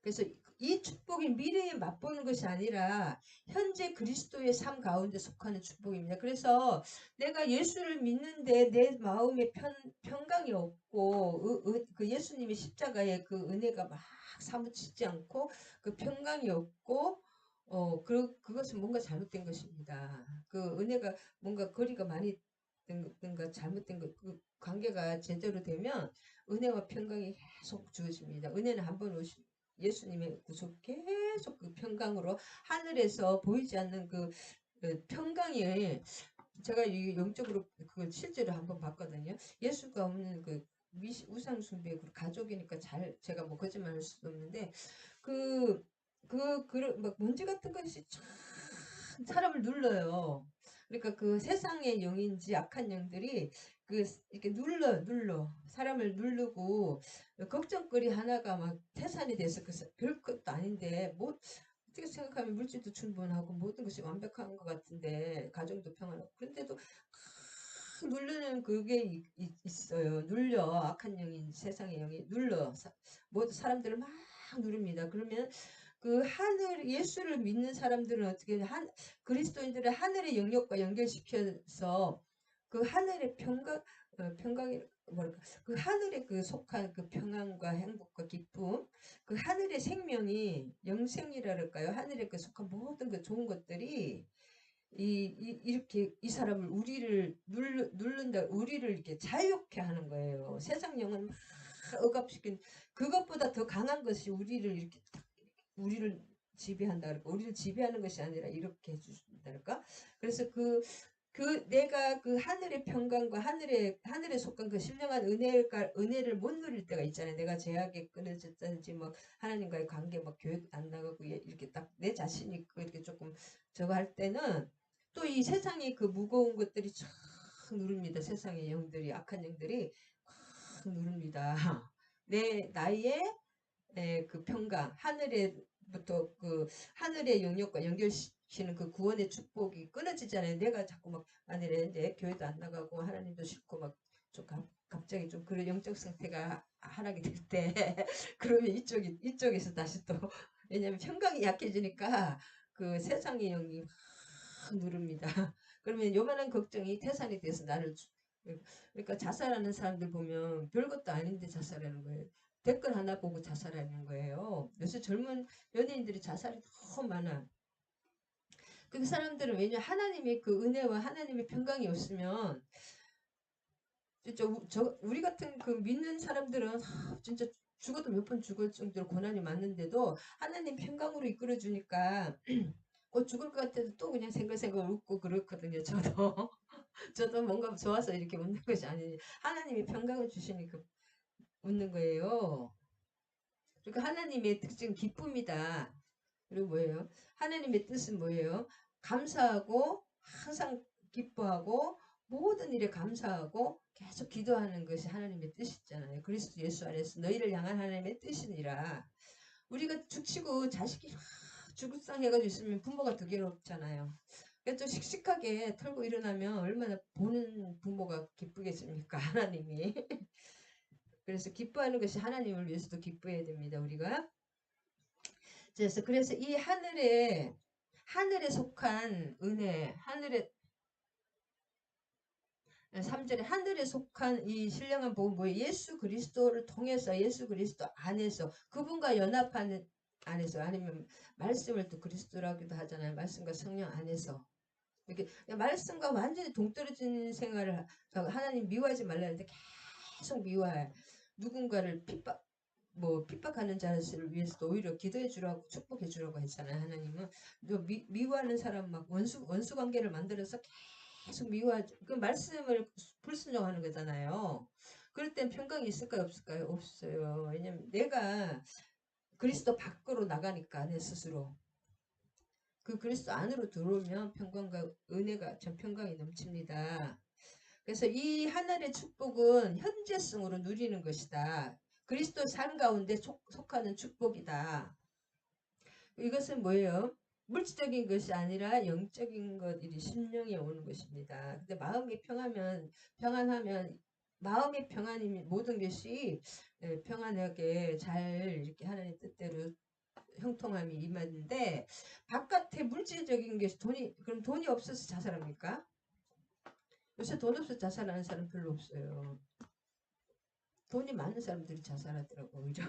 그래서 이 축복이 미래에 맛보는 것이 아니라 현재 그리스도의 삶 가운데 속하는 축복입니다. 그래서 내가 예수를 믿는데 내 마음에 평강이 없고 그 예수님의 십자가의 그 은혜가 막 사무치지 않고 그 평강이 없고 그것은 뭔가 잘못된 것입니다. 그 은혜가 뭔가 거리가 많이 된가 잘못된 그 관계가 제대로 되면 은혜와 평강이 계속 주어집니다. 은혜는 한번 예수님의 구속 계속 그 평강으로 하늘에서 보이지 않는 그 평강이 제가 이 영적으로 그걸 실제로 한번 봤거든요. 예수가 없는 그 우상 숭배 가족이니까 제가 뭐 거짓말할 수도 없는데 막 먼지 같은 것이 참 사람을 눌러요. 그러니까 그 세상의 영인지 악한 영들이 이렇게 눌러 사람을 누르고 걱정거리 하나가 막 태산이 돼서 별것도 아닌데 뭐 어떻게 생각하면 물질도 충분하고 모든 것이 완벽한 것 같은데 가정도 평안하고 그런데도 누르는 그게 있어요. 눌려 악한 영인 세상의 영이 눌러 모두 사람들을 막 누릅니다. 그러면 그 예수를 믿는 사람들은 어떻게 그리스도인들의 하늘의 영역과 연결시켜서 그 하늘의 평강이 뭐랄까 그 하늘에 그 속한 그 평안과 행복과 기쁨 그 하늘의 생명이 영생이라 그럴까요? 하늘에 그 속한 모든 그 좋은 것들이 이렇게 이 사람을 우리를 누른다 우리를 이렇게 자유케 하는 거예요. 세상 영은 막 억압시킨 그것보다 더 강한 것이 우리를 지배한다 그럴까? 우리를 지배하는 것이 아니라 이렇게 해주신다 그럴까? 그래서 내가 그 하늘의 평강과 하늘에 속한 그 신령한 은혜를 못 누릴 때가 있잖아요. 내가 제약에 끊어졌다든지 뭐 하나님과의 관계 막 교회 안 나가고 이렇게 딱 내 자신이 이렇게 조금 저거 할 때는 또 이 세상의 그 무거운 것들이 쫙 누릅니다. 세상의 영들이, 악한 영들이 확 누릅니다. 내 나의 그 평강, 하늘에부터 그 하늘의 영역과 연결시키는 그 구원의 축복이 끊어지잖아요. 내가 자꾸 막 만일에 이제 교회도 안 나가고 하나님도 싫고 막 좀 갑자기 좀 그런 영적 상태가 하락이 될 때 그러면 이쪽에서 다시 또 왜냐면 평강이 약해지니까 그 세상의 영이 확 누릅니다. 그러면 요만한 걱정이 태산이 돼서 나를 그러니까 자살하는 사람들 보면 별것도 아닌데 자살하는 거예요. 댓글 하나 보고 자살하는 거예요. 요새 젊은 연예인들이 자살이 너무 많아. 그 사람들은 왜냐 하나님의 그 은혜와 하나님의 평강이 없으면 진짜 우리 같은 그 믿는 사람들은 진짜 죽어도 몇 번 죽을 정도로 고난이 많은데도 하나님 평강으로 이끌어 주니까 죽을 것 같아도 또 그냥 생글생글 웃고 그렇거든요. 저도 저도 뭔가 좋아서 이렇게 웃는 것이 아니니 하나님이 평강을 주시니까 웃는 거예요. 그러니까 하나님의 특징 기쁨이다. 그리고 뭐예요? 하나님의 뜻은 뭐예요? 감사하고 항상 기뻐하고 모든 일에 감사하고 계속 기도하는 것이 하나님의 뜻이잖아요. 그리스도 예수 안에서 너희를 향한 하나님의 뜻이니라. 우리가 죽치고 자식이 죽을상 해가지고 있으면 부모가 더 괴롭잖아요. 또 씩씩하게 털고 일어나면 얼마나 보는 부모가 기쁘겠습니까? 하나님이. 그래서 기뻐하는 것이 하나님을 위해서도 기뻐해야 됩니다. 우리가. 그래서 이 하늘에 속한 은혜, 3절에 하늘에 속한 이 신령한 복은 뭐예요? 예수 그리스도를 통해서 예수 그리스도 안에서 그분과 연합하는 안에서 아니면 말씀을 또 그리스도라고도 하잖아요. 말씀과 성령 안에서 이렇게 말씀과 완전히 동떨어진 생활을 하나님 미워하지 말라 할 때 계속 미워해. 누군가를 핍박하는 자를 위해서도 오히려 기도해 주라고 축복해 주라고 했잖아요. 하나님은 미워하는 사람 막 원수 관계를 만들어서 계속 미워하죠. 그 말씀을 불순종하는 거잖아요. 그럴 땐 평강이 있을까요? 없을까요? 없어요. 왜냐면 내가 그리스도 밖으로 나가니까 내 스스로 그 그리스도 안으로 들어오면 평강과 은혜가 전 평강이 넘칩니다. 그래서 이 하늘의 축복은 현재성으로 누리는 것이다. 그리스도 삶 가운데 속하는 축복이다. 이것은 뭐예요? 물질적인 것이 아니라 영적인 것이 심령에 오는 것입니다. 근데 마음이 평안하면 마음의 평안이면 모든 것이 평안하게 잘 이렇게 하나님 뜻대로 형통함이 임하는데 바깥에 물질적인 것이 그럼 돈이 없어서 자살합니까? 요새 돈 없어서 자살하는 사람 별로 없어요. 돈이 많은 사람들이 자살하더라고 오히려.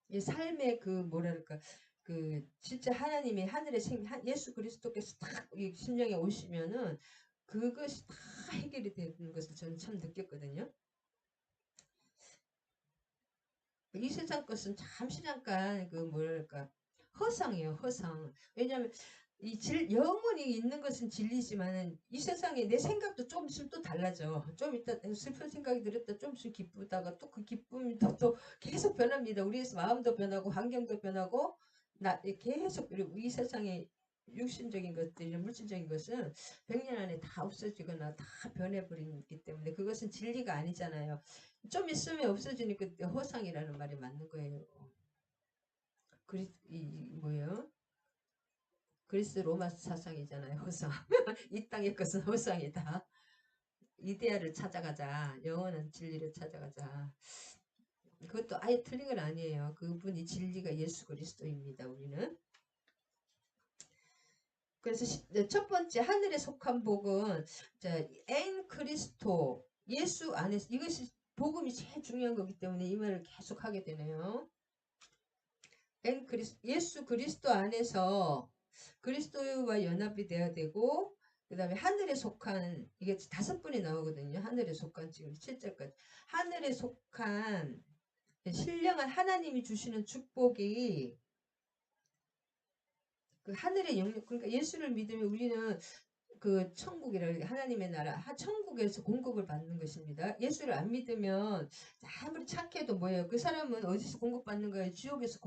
이 삶의 그 뭐랄까 그 진짜 하나님의 하늘의 예수 그리스도께서 딱 이 심령에 오시면은 그것이 다 해결이 되는 것을 저는 참 느꼈거든요. 이 세상 것은 잠시 잠깐 그 뭐랄까 허상이에요. 허상. 왜냐하면 영혼이 있는 것은 진리지만은 이 세상에 내 생각도 좀 있으면 또 달라져. 좀 이따 슬픈 생각이 들었다 좀 있으면 기쁘다가 또 그 기쁨이 또 계속 변합니다. 우리의 마음도 변하고 환경도 변하고 계속 그리고 이 세상에 육신적인 것들이나 물질적인 것은 100년 안에 다 없어지거나 다 변해버리기 때문에 그것은 진리가 아니잖아요. 좀 있으면 없어지니까 허상이라는 말이 맞는 거예요. 뭐예요? 그리스 로마 사상이잖아요. 허상. 이 땅의 것은 허상이다. 이데아를 찾아가자. 영원한 진리를 찾아가자. 그것도 아예 틀린 건 아니에요. 그분이 진리가 예수 그리스도입니다. 우리는. 그래서 첫 번째 하늘에 속한 복은 엔 그리스도 예수 안에서 이것이 복음이 제일 중요한 거기 때문에 이 말을 계속 하게 되네요. 예수 그리스도 안에서 그리스도와 연합이 되어야 되고 그 다음에 하늘에 속한 이게 5번이 나오거든요. 하늘에 속한 지금 7절까지 하늘에 속한 신령한 하나님이 주시는 축복이 그 하늘의 영역 그러니까 예수를 믿으면 우리는 그 천국이라 하나님의 나라 천국에서 공급을 받는 것입니다. 예수를 안 믿으면 아무리 착해도 뭐예요? 그 사람은 어디서 공급받는 거예요? 지옥에서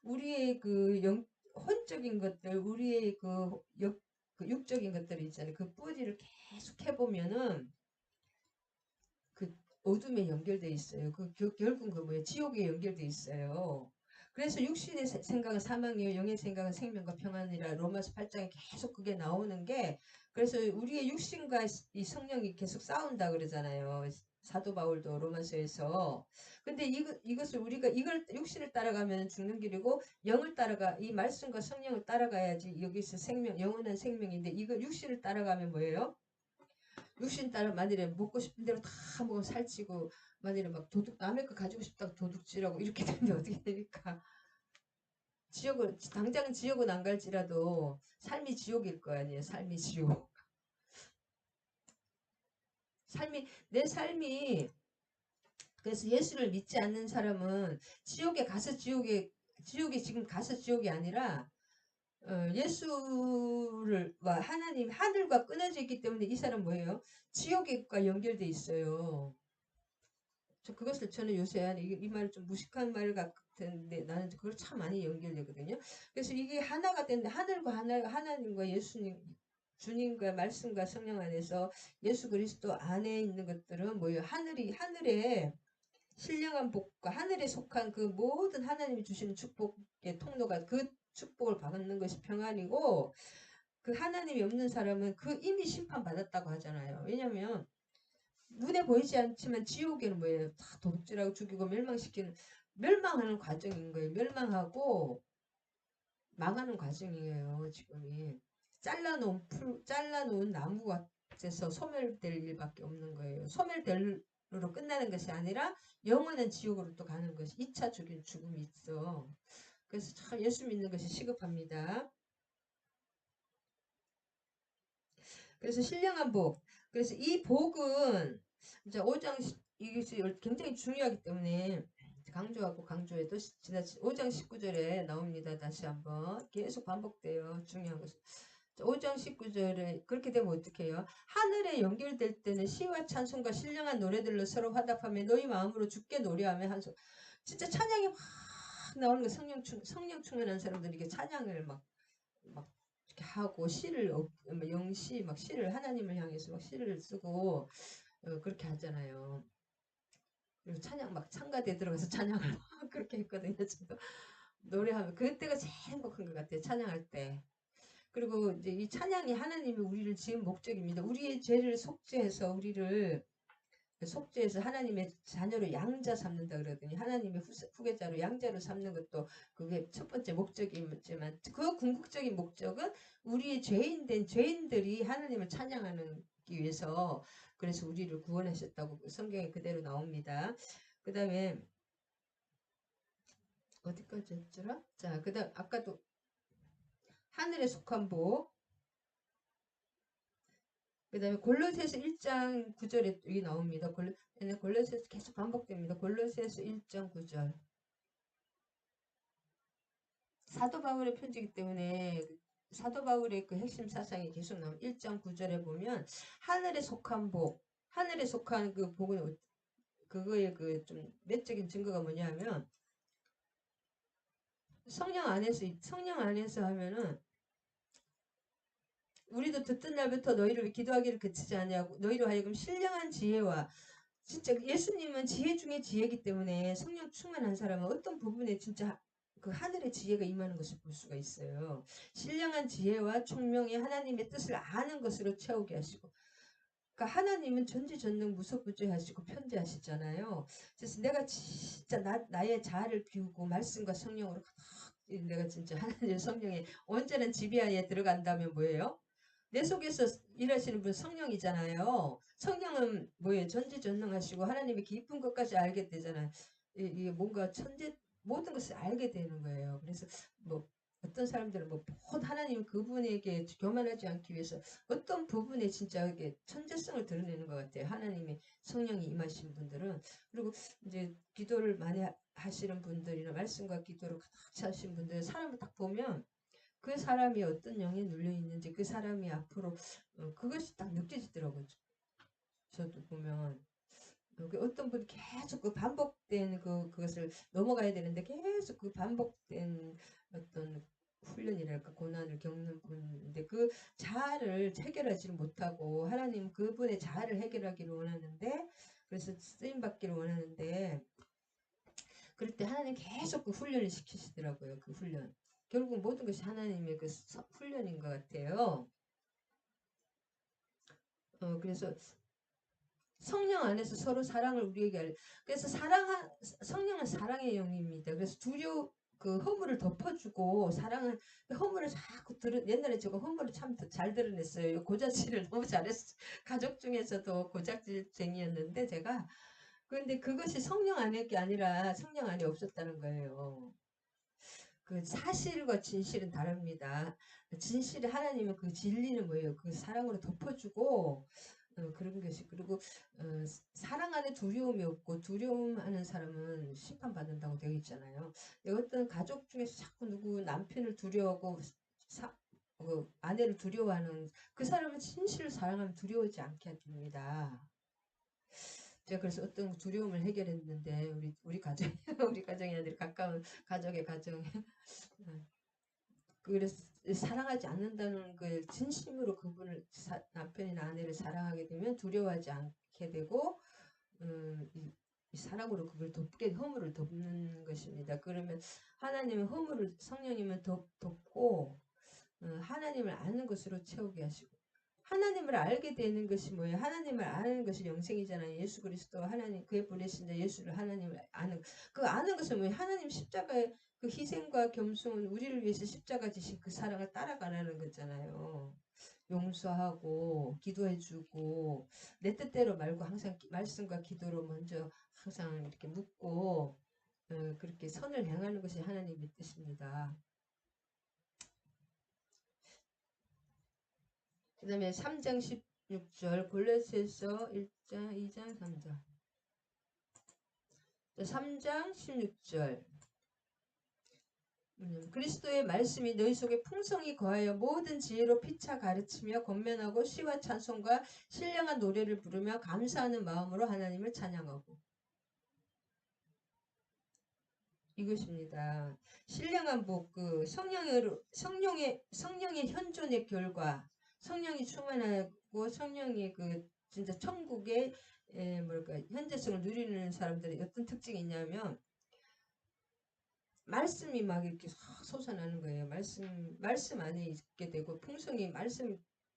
우리의 그 혼적인 것들 우리의 그 그 육적인 것들이 있잖아요. 그 뿌리를 계속 해보면은 그 어둠에 연결돼 있어요. 결국 그 뭐야 지옥에 연결돼 있어요. 그래서 육신의 생각은 사망이요 영의 생각은 생명과 평안이라 로마서 8장에 계속 그게 나오는 게 그래서 우리의 육신과 이 성령이 계속 싸운다 그러잖아요. 사도 바울도 로마서에서. 근데 이것을 우리가 이걸 육신을 따라가면 죽는 길이고 영을 따라가 이 말씀과 성령을 따라가야지 여기서 생명 영원한 생명인데 이거 육신을 따라가면 뭐예요? 육신 따라 만일에 먹고 싶은 대로 다 먹으면 살찌고 만일에 막 도둑 남의 거 가지고 싶다고 도둑질하고 이렇게 되면 어떻게 됩니까? 지옥은 당장은 지옥은 안 갈지라도 삶이 지옥일 거 아니에요. 삶이 지옥. 삶이 내 삶이 그래서 예수를 믿지 않는 사람은 지옥에 가서 지옥에 지금 가서 지옥이 아니라 예수를 하나님 하늘과 끊어져 있기 때문에 이 사람 뭐예요? 지옥과 연결돼 있어요. 그것을 저는 요새 이 말을 좀 무식한 말 같은데 나는 그걸 참 많이 연결되거든요. 그래서 이게 하나가 됐는데 하늘과 하나님과 예수님 주님과 말씀과 성령 안에서 예수 그리스도 안에 있는 것들은 뭐예요? 하늘에 신령한 복과 하늘에 속한 그 모든 하나님이 주시는 축복의 통로가 그 축복을 받는 것이 평안이고 그 하나님이 없는 사람은 그 이미 심판받았다고 하잖아요. 왜냐하면 눈에 보이지 않지만 지옥에는 뭐예요? 다 도둑질하고 죽이고 멸망하는 과정인 거예요. 멸망하고 망하는 과정이에요. 지금이 잘라놓은 나무가 돼서 소멸될 일밖에 없는 거예요. 소멸될로 끝나는 것이 아니라 영원한 지옥으로 또 가는 것이 2차 죽음이 있어. 그래서 참 예수 믿는 것이 시급합니다. 그래서 신령한 복. 그래서 이 복은 이제 5장 이것이 굉장히 중요하기 때문에 강조하고 강조해도 지난 5장 19절에 나옵니다. 다시 한번 계속 반복돼요. 중요한 것은. 5장 19절에 그렇게 되면 어떻게 해요? 하늘에 연결될 때는 시와 찬송과 신령한 노래들로 서로 화답하며 너희 마음으로 주께 노래하며 한소 진짜 찬양이 막 나오는 거 성령 충만한 사람들이 이게 찬양을 막 이렇게 하고 시를 영시 막 시를 하나님을 향해서 막 시를 쓰고 그렇게 하잖아요. 그리고 찬양 막 창가대에 들어가서 찬양을 막 그렇게 했거든요. 저도 노래하면 그때가 제일 행복한 것 같아요. 찬양할 때. 그리고 이제 이 찬양이 하나님이 우리를 지은 목적입니다. 우리의 죄를 속죄해서 하나님의 자녀로 양자 삼는다 그러더니 하나님의 후계자로 양자로 삼는 것도 그게 첫 번째 목적이지만 그 궁극적인 목적은 우리의 죄인들이 하나님을 찬양하기 위해서 그래서 우리를 구원하셨다고 성경에 그대로 나옵니다. 그 다음에 어디까지 했더라? 자, 그 다음 아까도 하늘에 속한 복 그 다음에 골로새서 1장 9절에 여기 나옵니다. 골로새서 계속 반복됩니다. 골로새서 1장 9절 사도 바울의 편지이기 때문에 사도 바울의 그 핵심 사상이 계속 나오면 1장 9절에 보면 하늘에 속한 복 하늘에 속한 그 복은 그거의 그 좀 내적인 증거가 뭐냐면 성령 안에서 하면은 우리도 듣던 날부터 너희를 기도하기를 그치지 아니하고 너희로 하여금 신령한 지혜와 진짜 예수님은 지혜 중에 지혜이기 때문에 성령 충만한 사람은 어떤 부분에 진짜 그 하늘의 지혜가 임하는 것을 볼 수가 있어요. 신령한 지혜와 총명의 하나님의 뜻을 아는 것으로 채우게 하시고 그러니까 하나님은 전지전능 무소부재하시고 편재하시잖아요. 그래서 내가 진짜 나의 자아를 비우고 말씀과 성령으로 내가 진짜 하나님의 성령의 온전한 지배하에 들어간다면 뭐예요? 내 속에서 일하시는 분 성령이잖아요. 성령은 뭐예요? 전지전능하시고 하나님의 깊은 것까지 알게 되잖아요. 이게 뭔가 모든 것을 알게 되는 거예요. 그래서 뭐 어떤 사람들은 뭐 하나님 그분에게 교만하지 않기 위해서 어떤 부분에 진짜 이게 천재성을 드러내는 것 같아요. 하나님의 성령이 임하신 분들은 그리고 이제 기도를 많이 하시는 분들이나 말씀과 기도를 가득 차신 분들 사람을 딱 보면 그 사람이 어떤 영에 눌려 있는지 그 사람이 앞으로 그것이 딱 느껴지더라고요. 저도 보면 어떤 분이 계속 그 반복된 그것을 넘어가야 되는데 계속 그 반복된 어떤 훈련이랄까 고난을 겪는 분인데 그 자아를 해결하지를 못하고 하나님 그분의 자아를 해결하기를 원하는데 그래서 쓰임 받기를 원하는데 그럴 때 하나님 계속 그 훈련을 시키시더라고요. 그 훈련. 결국 모든 것이 하나님의 그 훈련인 것 같아요. 그래서 성령 안에서 서로 사랑을 우리에게 그래서 성령은 사랑의 영입니다. 그래서 그 허물을 덮어주고 사랑은 허물을 자꾸 옛날에 제가 허물을 참 잘 드러냈어요. 고자질을 너무 잘했어요. 가족 중에서도 고자질쟁이였는데 제가 그런데 그것이 성령 안에 게 아니라 성령 안에 없었다는 거예요. 그 사실과 진실은 다릅니다. 진실이 하나님은 그 진리는 뭐예요? 그 사랑으로 덮어주고 그런 것이 그리고 사랑 안에 두려움이 없고 두려움하는 사람은 심판받는다고 되어 있잖아요. 어떤 가족 중에서 자꾸 누구 남편을 두려워하고 아내를 두려워하는 그 사람은 진실을 사랑하면 두려워하지 않게 됩니다. 제가 그래서 어떤 두려움을 해결했는데 우리 가정 우리 가정이 아니라 가까운 가족의 가정 그래서 사랑하지 않는다는 걸 진심으로 그분을 남편이나 아내를 사랑하게 되면 두려워하지 않게 되고 이 사랑으로 그걸 허물을 덮는 것입니다. 그러면 하나님은 허물을 성령님은 덮고 하나님을 아는 것으로 채우게 하시고 하나님을 알게 되는 것이 뭐예요? 하나님을 아는 것이 영생이잖아요. 예수 그리스도 하나님 그의 보내신 자 예수를 하나님을 아는 그 아는 것은 뭐예요? 하나님 십자가의 그 희생과 겸손은 우리를 위해서 십자가 지신 그 사랑을 따라가라는 거잖아요. 용서하고 기도해주고 내 뜻대로 말고 항상 말씀과 기도로 먼저 항상 이렇게 묻고 그렇게 선을 행하는 것이 하나님의 뜻입니다. 그 다음에 3장 16절 골로새서 1장 2장 3장 3장 16절 그리스도의 말씀이 너희 속에 풍성히 거하여 모든 지혜로 피차 가르치며 권면하고 시와 찬송과 신령한 노래를 부르며 감사하는 마음으로 하나님을 찬양하고 이것입니다. 신령한 복, 그 성령의 현존의 결과, 성령이 충만하고 성령이 그 진짜 천국의 뭐랄까 현재성을 누리는 사람들의 어떤 특징이 있냐면 말씀이 막 이렇게 솟아나는 거예요. 말씀 안에 있게 되고 풍성히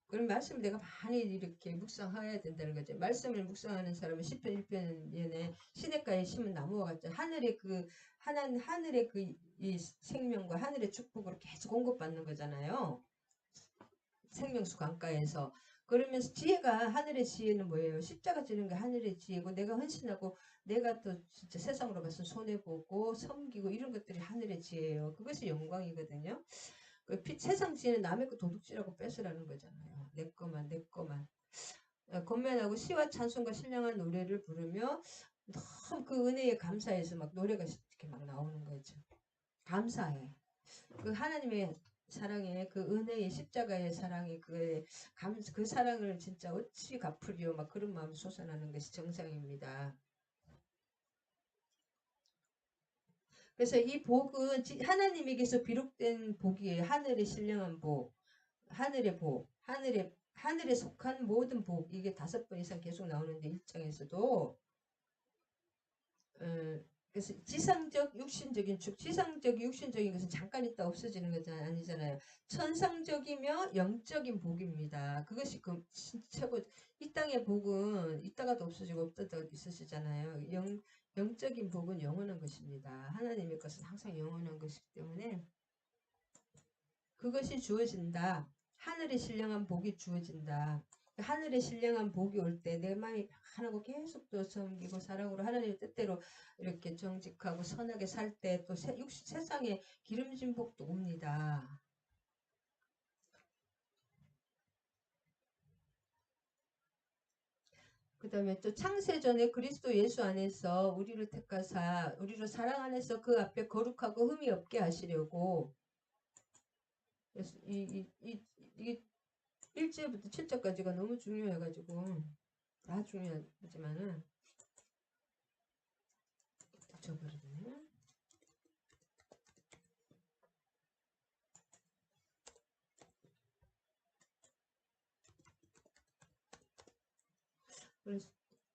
그런 말씀을 내가 많이 이렇게 묵상해야 된다는 거죠. 말씀을 묵상하는 사람은 시편 1편에 시냇가에 심은 나무와 같죠. 하늘의 그 이 생명과 하늘의 축복으로 계속 공급받는 거잖아요. 생명수 강가에서. 그러면서 하늘의 지혜는 뭐예요? 십자가 지는 게 하늘의 지혜고 내가 헌신하고 내가 또 진짜 세상으로 봐서 손해보고 섬기고 이런 것들이 하늘의 지혜예요. 그것이 영광이거든요. 세상 지혜는 남의 거 도둑질하고 뺏으라는 거잖아요. 내 거만. 권면하고 시와 찬송과 신령한 노래를 부르며 너무 그 은혜에 감사해서 막 노래가 이렇게 막 나오는 거죠. 감사해. 그 하나님의 사랑에 그 은혜의 십자가의 사랑에 그 사랑을 진짜 어찌 갚으리요 막 그런 마음이 솟아나는 것이 정상입니다. 그래서 이 복은 하나님에게서 비록된 복이에요. 하늘의 신령한 복, 하늘의 복, 하늘에 속한 모든 복 이게 5번 이상 계속 나오는데 1장에서도 그래서 지상적 육신적인 것은 잠깐 있다 없어지는 것은 아니잖아요. 천상적이며 영적인 복입니다. 그것이 그 최고. 이 땅의 복은 있다가도 없어지고 없다가도 있으시잖아요. 영적인 복은 영원한 것입니다. 하나님의 것은 항상 영원한 것이기 때문에 그것이 주어진다. 하늘의 신령한 복이 주어진다. 하늘의 신령한 복이 올 때 내 마음이 편하고 계속 또 섬기고 사랑으로 하나님의 뜻대로 이렇게 정직하고 선하게 살 때 또 세상에 기름진 복도 옵니다. 그 다음에 또 창세전에 그리스도 예수 안에서 우리를 택하사 우리를 사랑 안에서 그 앞에 거룩하고 흠이 없게 하시려고 그래서 이게 1절부터 7절까지가 너무 중요해가지고 다 중요하지만은 붙여버리네.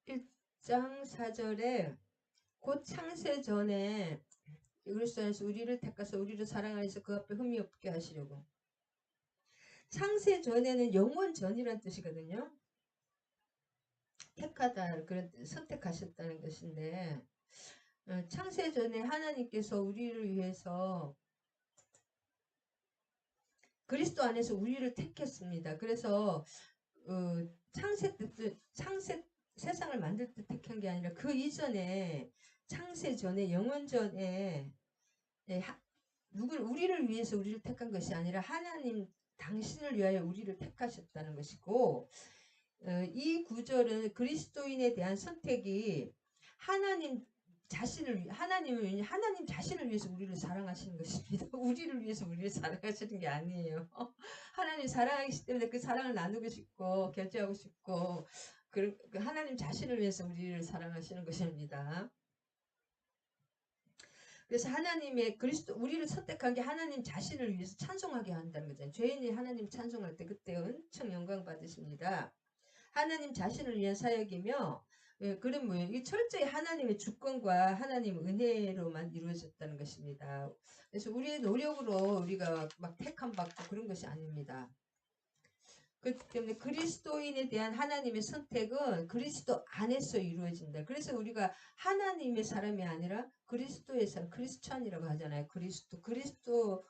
1장 4절에 곧 창세 전에 그리스도 안에서 우리를 택하사 우리를 사랑하여서 그 앞에 흠이 없게 하시려고. 창세 전에는 영원 전이란 뜻이거든요. 택하다, 그런 선택하셨다는 것인데, 창세 전에 하나님께서 우리를 위해서 그리스도 안에서 우리를 택했습니다. 그래서 창세 세상을 만들 때 택한 게 아니라 그 이전에 창세 전에 영원 전에 우리를 위해서 우리를 택한 것이 아니라 하나님 당신을 위하여 우리를 택하셨다는 것이고, 이 구절은 그리스도인에 대한 선택이 하나님 하나님 자신을 위해서 우리를 사랑하시는 것입니다. 우리를 위해서 우리를 사랑하시는 게 아니에요. 하나님 사랑하시기 때문에 그 사랑을 나누고 싶고 결제하고 싶고 그 하나님 자신을 위해서 우리를 사랑하시는 것입니다. 그래서 하나님의 우리를 선택한 게 하나님 자신을 위해서 찬송하게 한다는 거잖아요. 죄인이 하나님 찬송할 때 그때 엄청 영광 받으십니다. 하나님 자신을 위한 사역이며, 그럼 뭐예요? 이 철저히 하나님의 주권과 하나님의 은혜로만 이루어졌다는 것입니다. 그래서 우리의 노력으로 우리가 막 택함 받고 그런 것이 아닙니다. 그렇기 때문에 그리스도인에 대한 하나님의 선택은 그리스도 안에서 이루어진다. 그래서 우리가 하나님의 사람이 아니라 그리스도의 사람, 크리스찬이라고 하잖아요. 그리스도는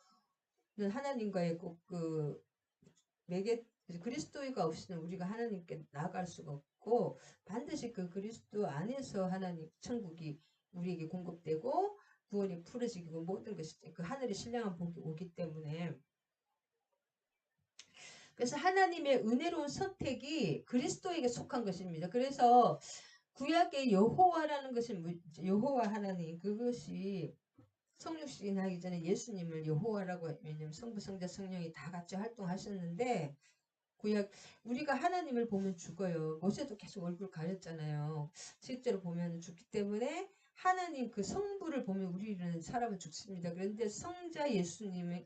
하나님과의 꼭 그리스도가 없이는 우리가 하나님께 나아갈 수가 없고, 반드시 그 그리스도 안에서 하나님 천국이 우리에게 공급되고 구원이 풀어지고 모든 것이 그 하늘의 신령한 복이 오기 때문에, 그래서 하나님의 은혜로운 선택이 그리스도에게 속한 것입니다. 그래서 구약의 여호와라는 것은 여호와 하나님, 그것이 성육신 하기 전에 예수님을 여호와라고, 왜냐면 성부 성자 성령이 다 같이 활동하셨는데, 구약 우리가 하나님을 보면 죽어요. 모세도 계속 얼굴 가렸잖아요. 실제로 보면 죽기 때문에 하나님 그 성부를 보면 우리는 사람은 죽습니다. 그런데 성자 예수님은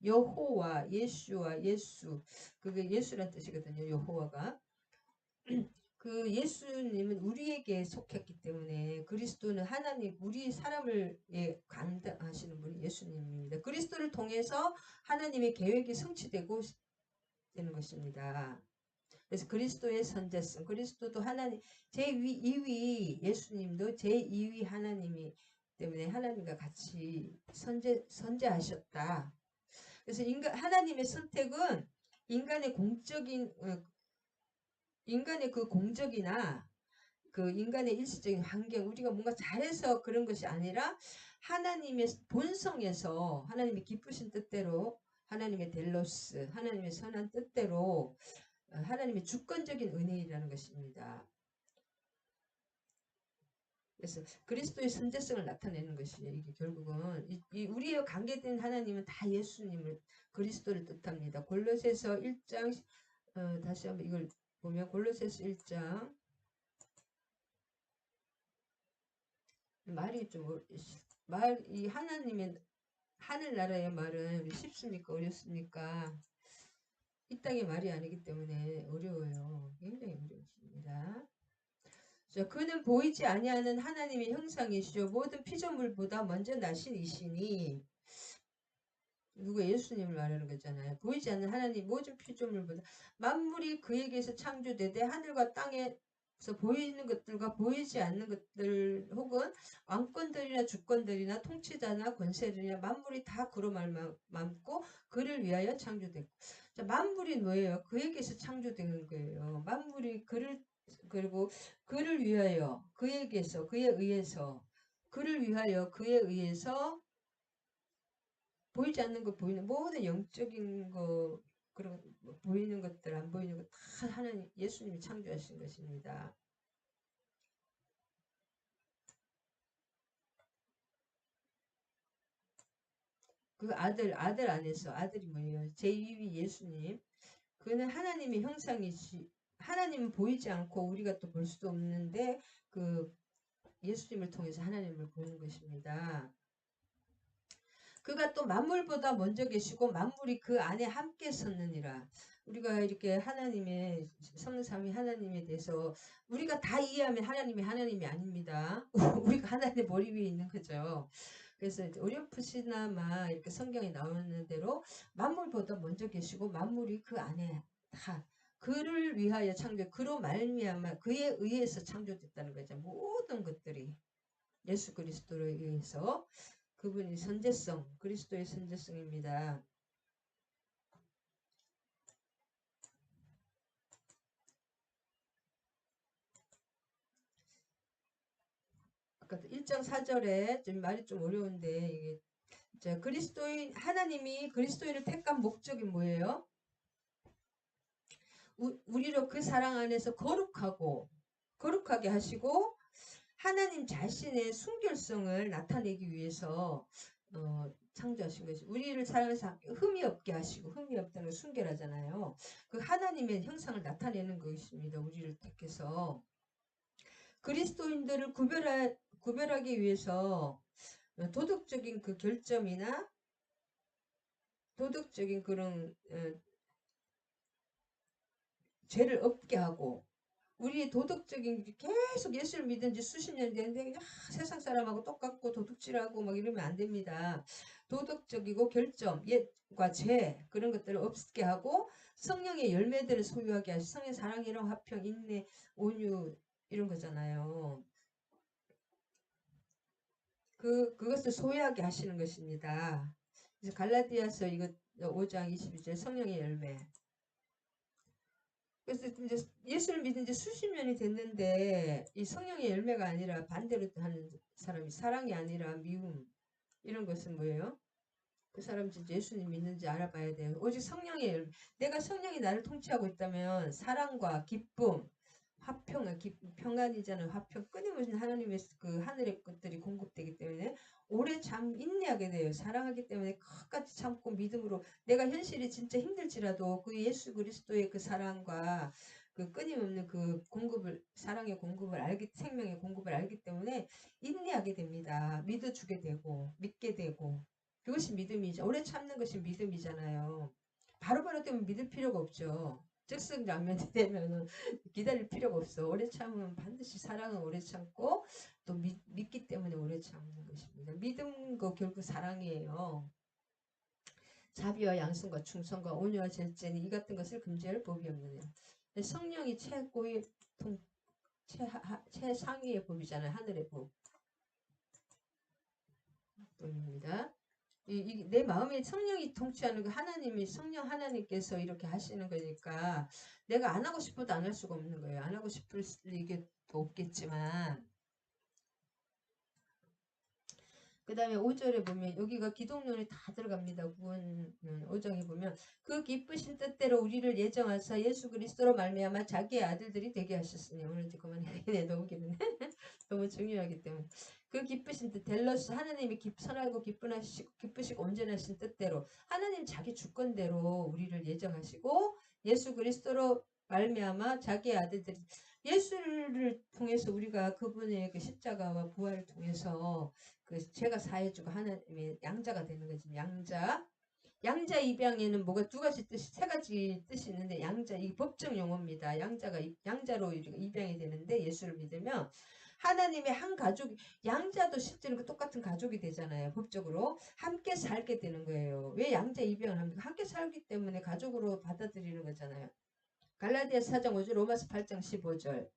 여호와 예수와 예수, 그게 예수란 뜻이거든요. 여호와가. 그 예수님은 우리에게 속했기 때문에 그리스도는 하나님 우리 사람을 감당하시는 분이 예수님입니다. 그리스도를 통해서 하나님의 계획이 성취되고 되는 것입니다. 그래서 그리스도의 선제성, 그리스도도 하나님 제2위 예수님도 제2위 하나님이 때문에 하나님과 같이 선제하셨다. 그래서 하나님의 선택은 인간의 그 공적이나 그 인간의 일시적인 환경, 우리가 뭔가 잘해서 그런 것이 아니라 하나님의 본성에서 하나님의 기쁘신 뜻대로, 하나님의 델로스, 하나님의 선한 뜻대로 하나님의 주권적인 은혜이라는 것입니다. 그래서 그리스도의 선제성을 나타내는 것이에요. 이게 결국은 우리의 관계된 하나님은 다 예수님을, 그리스도를 뜻합니다. 골로새서 1장 다시 한번 이걸 보면 골로새서 1장 말이 이 하나님의 하늘나라의 말은 쉽습니까? 어렵습니까? 이 땅의 말이 아니기 때문에 어려워요. 굉장히 어렵습니다. 자, 그는 보이지 아니하는 하나님의 형상이시오. 모든 피조물보다 먼저 나신 이시니, 누가 예수님을 말하는 거잖아요. 보이지 않는 하나님 모든 피조물보다 만물이 그에게서 창조되되 하늘과 땅에서 보이는 것들과 보이지 않는 것들 혹은 왕권들이나 주권들이나 통치자나 권세들이나 만물이 다 그로 말미암고 그를 위하여 창조됐고. 자, 만물이 뭐예요? 그에게서 창조된 거예요. 만물이 그리고 그를 위하여, 그에게서, 그에 의해서, 그를 위하여, 그에 의해서 보이지 않는 것, 보이는 모든 영적인 거, 그런 보이는 것들, 안 보이는 것 다 하나님, 예수님이 창조하신 것입니다. 그 아들 안에서, 아들이 뭐예요? 제2위 예수님. 그는 하나님의 형상이시, 하나님은 보이지 않고 우리가 또 볼 수도 없는데 그 예수님을 통해서 하나님을 보는 것입니다. 그가 또 만물보다 먼저 계시고 만물이 그 안에 함께 섰느니라. 우리가 이렇게 하나님의 성삼위 하나님에 대해서 우리가 다 이해하면 하나님이 아닙니다. 우리가 하나님의 머리 위에 있는 거죠. 그래서 어렴풋이나 막 이렇게 성경에 나오는 대로 만물보다 먼저 계시고 만물이 그 안에 다 그를 위하여 창조, 그로 말미암아 그에 의해서 창조됐다는 거죠. 모든 것들이 예수 그리스도로 의해서 그분이 선제성, 그리스도의 선제성입니다. 아까 1장 4절에 좀 말이 좀 어려운데 이게 자, 그리스도인 하나님이 그리스도인을 택한 목적이 뭐예요? 우리로 그 사랑 안에서 거룩하게 하시고 하나님 자신의 순결성을 나타내기 위해서 창조하신 것이 우리를 사랑해서 흠이 없게 하시고 흠이 없다는 걸 순결하잖아요. 그 하나님의 형상을 나타내는 것입니다. 우리를 택해서 그리스도인들을 구별하기 위해서 도덕적인 그 결점이나 도덕적인 그런 죄를 없게 하고 우리의 도덕적인 계속 예수를 믿은 지 수십 년 됐는데 그냥 세상 사람하고 똑같고 도둑질하고 막 이러면 안 됩니다. 도덕적이고 결점, 옛과 죄 그런 것들을 없게 하고 성령의 열매들을 소유하게 하시 성의 사랑, 희롱, 화평, 인내, 온유 이런 거잖아요. 그것을 소유하게 하시는 것입니다. 그래서 갈라디아서 이거 5장 22절 성령의 열매. 그래서 이제 예수를 믿은 지 수십 년이 됐는데 이 성령의 열매가 아니라 반대로 하는 사람이 사랑이 아니라 미움 이런 것은 뭐예요? 그 사람 진짜 예수님 믿는지 알아봐야 돼요. 오직 성령의 열매. 내가 성령이 나를 통치하고 있다면 사랑과 기쁨, 화평은 평안이잖아요. 화평 끊임없이 하나님의 그 하늘의 것들이 공급되기 때문에 오래 참 인내하게 돼요. 사랑하기 때문에 끝까지 참고 믿음으로 내가 현실이 진짜 힘들지라도 그 예수 그리스도의 그 사랑과 그 끊임없는 그 공급을 사랑의 공급을 생명의 공급을 알기 때문에 인내하게 됩니다. 믿어주게 되고 믿게 되고 그것이 믿음이죠. 오래 참는 것이 믿음이잖아요. 바로바로 되면 믿을 필요가 없죠. 즉석장면이 되면은 기다릴 필요가 없어. 오래 참으면 반드시 사랑은 오래 참고 또 믿기 때문에 오래 참는 것입니다. 믿음 거 결국 사랑이에요. 자비와 양심과 충성과 온유와 절제는 이 같은 것을 금지할 법이 없느냐. 성령이 최고의 최상위의 법이잖아요. 하늘의 법입니다. 내 마음에 성령이 통치하는 거 하나님이 성령 하나님께서 이렇게 하시는 거니까 내가 안 하고 싶어도 안 할 수가 없는 거예요. 안 하고 싶을 이게 또 없겠지만 그 다음에 5절에 보면 여기가 기독론이 다 들어갑니다. 구원 5장에 보면 그 기쁘신 뜻대로 우리를 예정하사 예수 그리스도로 말미암아 자기의 아들들이 되게 하셨으니 오늘 이제 그만해 너무 기쁘네. 너무 중요하기 때문에 그 기쁘신 뜻 델러스 하나님이 선하고 기쁘시고 온전하신 뜻대로 하나님 자기 주권대로 우리를 예정하시고 예수 그리스도로 말미암아 자기의 아들들이 예수를 통해서 우리가 그분의 그 십자가와 부활을 통해서 그 죄가 사해주고 하나님의 양자가 되는 거지. 양자 입양에는 뭐가 두 가지 뜻이 세 가지 뜻이 있는데 양자 이 법정 용어입니다. 양자로 입양이 되는데 예수를 믿으면 하나님의 한 가족 양자도 실제로 똑같은 가족이 되잖아요. 법적으로 함께 살게 되는 거예요. 왜 양자 입양을 합니까? 함께 살기 때문에 가족으로 받아들이는 거잖아요. 갈라디아서 4장 5절, 로마서 8장 15절.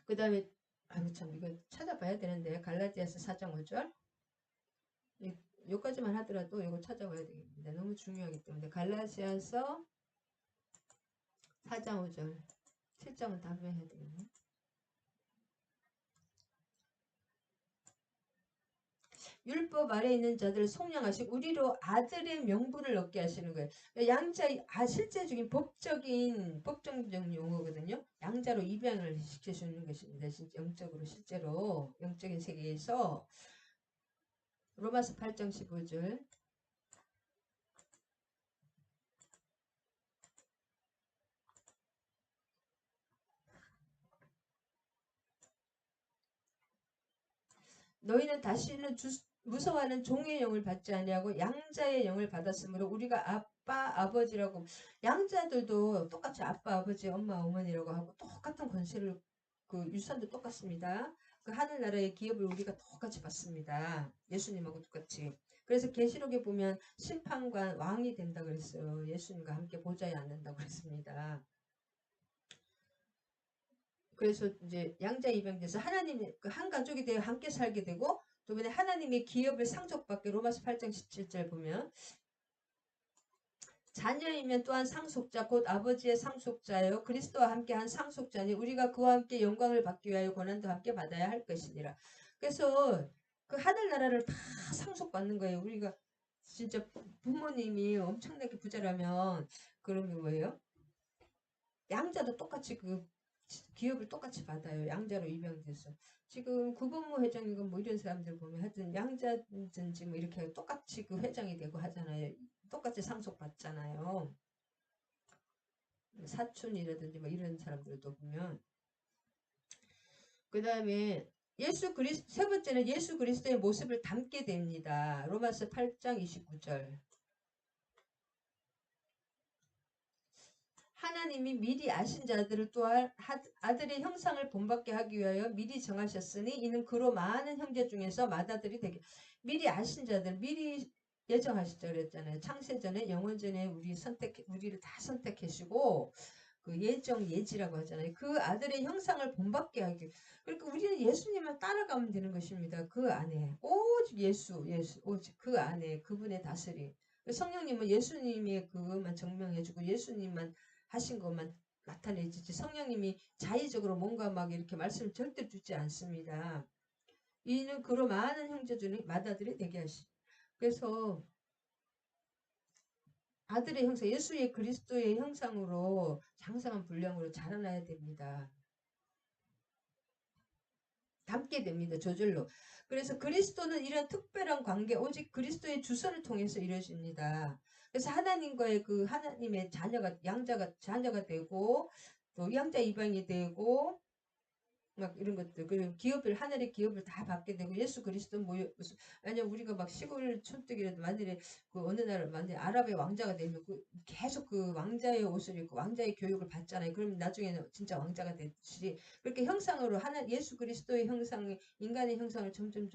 그 다음에 아유 참 이거 찾아봐야 되는데 갈라디아서 4장 5절 여기까지만 하더라도 이거 찾아봐야 되겠습니다. 너무 중요하기 때문에 갈라디아서 4장 5절 7장은 다 해야 되겠네. 율법 아래 있는 자들을 속량하시고 우리로 아들의 명분을 얻게 하시는 거예요. 양자 실제적인 법정적 용어거든요. 양자로 입양을 시켜주는 것입니다. 진짜 영적으로 실제로 영적인 세계에서 로마서 8장 15절 너희는 다시는 무서워하는 종의 영을 받지 아니하고 양자의 영을 받았으므로 우리가 아빠 아버지라고 양자들도 똑같이 아빠 아버지 엄마 어머니라고 하고 똑같은 권세를 그 유산도 똑같습니다. 그 하늘나라의 기업을 우리가 똑같이 받습니다. 예수님하고 똑같이. 그래서 계시록에 보면 심판관 왕이 된다 그랬어요. 예수님과 함께 보좌에 앉는다고 그랬습니다. 그래서 이제 양자 입양돼서 하나님 한 가족이 되어 함께 살게 되고 또 번에 하나님의 기업을 상속받게 로마서 8장 17절 보면 자녀이면 또한 상속자 곧 아버지의 상속자요 그리스도와 함께한 상속자니 우리가 그와 함께 영광을 받기 위하여 고난도 함께 받아야 할 것이니라. 그래서 그 하늘나라를 다 상속받는 거예요. 우리가 진짜 부모님이 엄청나게 부자라면 그러면 뭐예요? 양자도 똑같이 그 기업을 똑같이 받아요. 양자로 입양돼서. 지금 구본모 회장이건 뭐 이런 사람들 보면 하여튼 양자든지 뭐 이렇게 똑같이 그 회장이 되고 하잖아요. 똑같이 상속받잖아요. 사촌이라든지 뭐 이런 사람들도 보면. 그 다음에 세 번째는 예수 그리스도의 모습을 담게 됩니다. 로마서 8장 29절. 하나님이 미리 아신 자들을 또한 아들의 형상을 본받게 하기 위하여 미리 정하셨으니 이는 그로 많은 형제 중에서 맏아들이 되게. 미리 아신 자들 미리 예정하셨죠 그랬잖아요. 창세전에 영원전에 우리를 다 선택하시고 그 예지라고 하잖아요. 그 아들의 형상을 본받게 하기. 그러니까 우리는 예수님만 따라가면 되는 것입니다. 그 안에 오직 예수 오직 그 안에 그분의 다스림. 성령님은 예수님의 그것만 증명해주고 예수님만 하신 것만 나타내주지 성령님이 자의적으로 뭔가 막 이렇게 말씀을 절대 주지 않습니다. 이는 그로 많은 형제들이 맏아들이 되게 하시. 그래서 아들의 형상, 예수의 그리스도의 형상으로 장성한 분량으로 자라나야 됩니다. 담게 됩니다. 저절로. 그래서 그리스도는 이런 특별한 관계 오직 그리스도의 주선을 통해서 이루어집니다. 그래서 하나님과의 그 하나님의 자녀가 되고 또 양자 입양이 되고 막 이런 것들 그리고 기업을 하늘의 기업을 다 받게 되고 예수 그리스도 무슨 만약 우리가 막 시골 촌뜨기라도 만일에 그 어느 날 만약에 아랍의 왕자가 되면 계속 그 왕자의 옷을 입고 왕자의 교육을 받잖아요. 그러면 나중에는 진짜 왕자가 되듯이 그렇게 형상으로 예수 그리스도의 형상 인간의 형상을 점점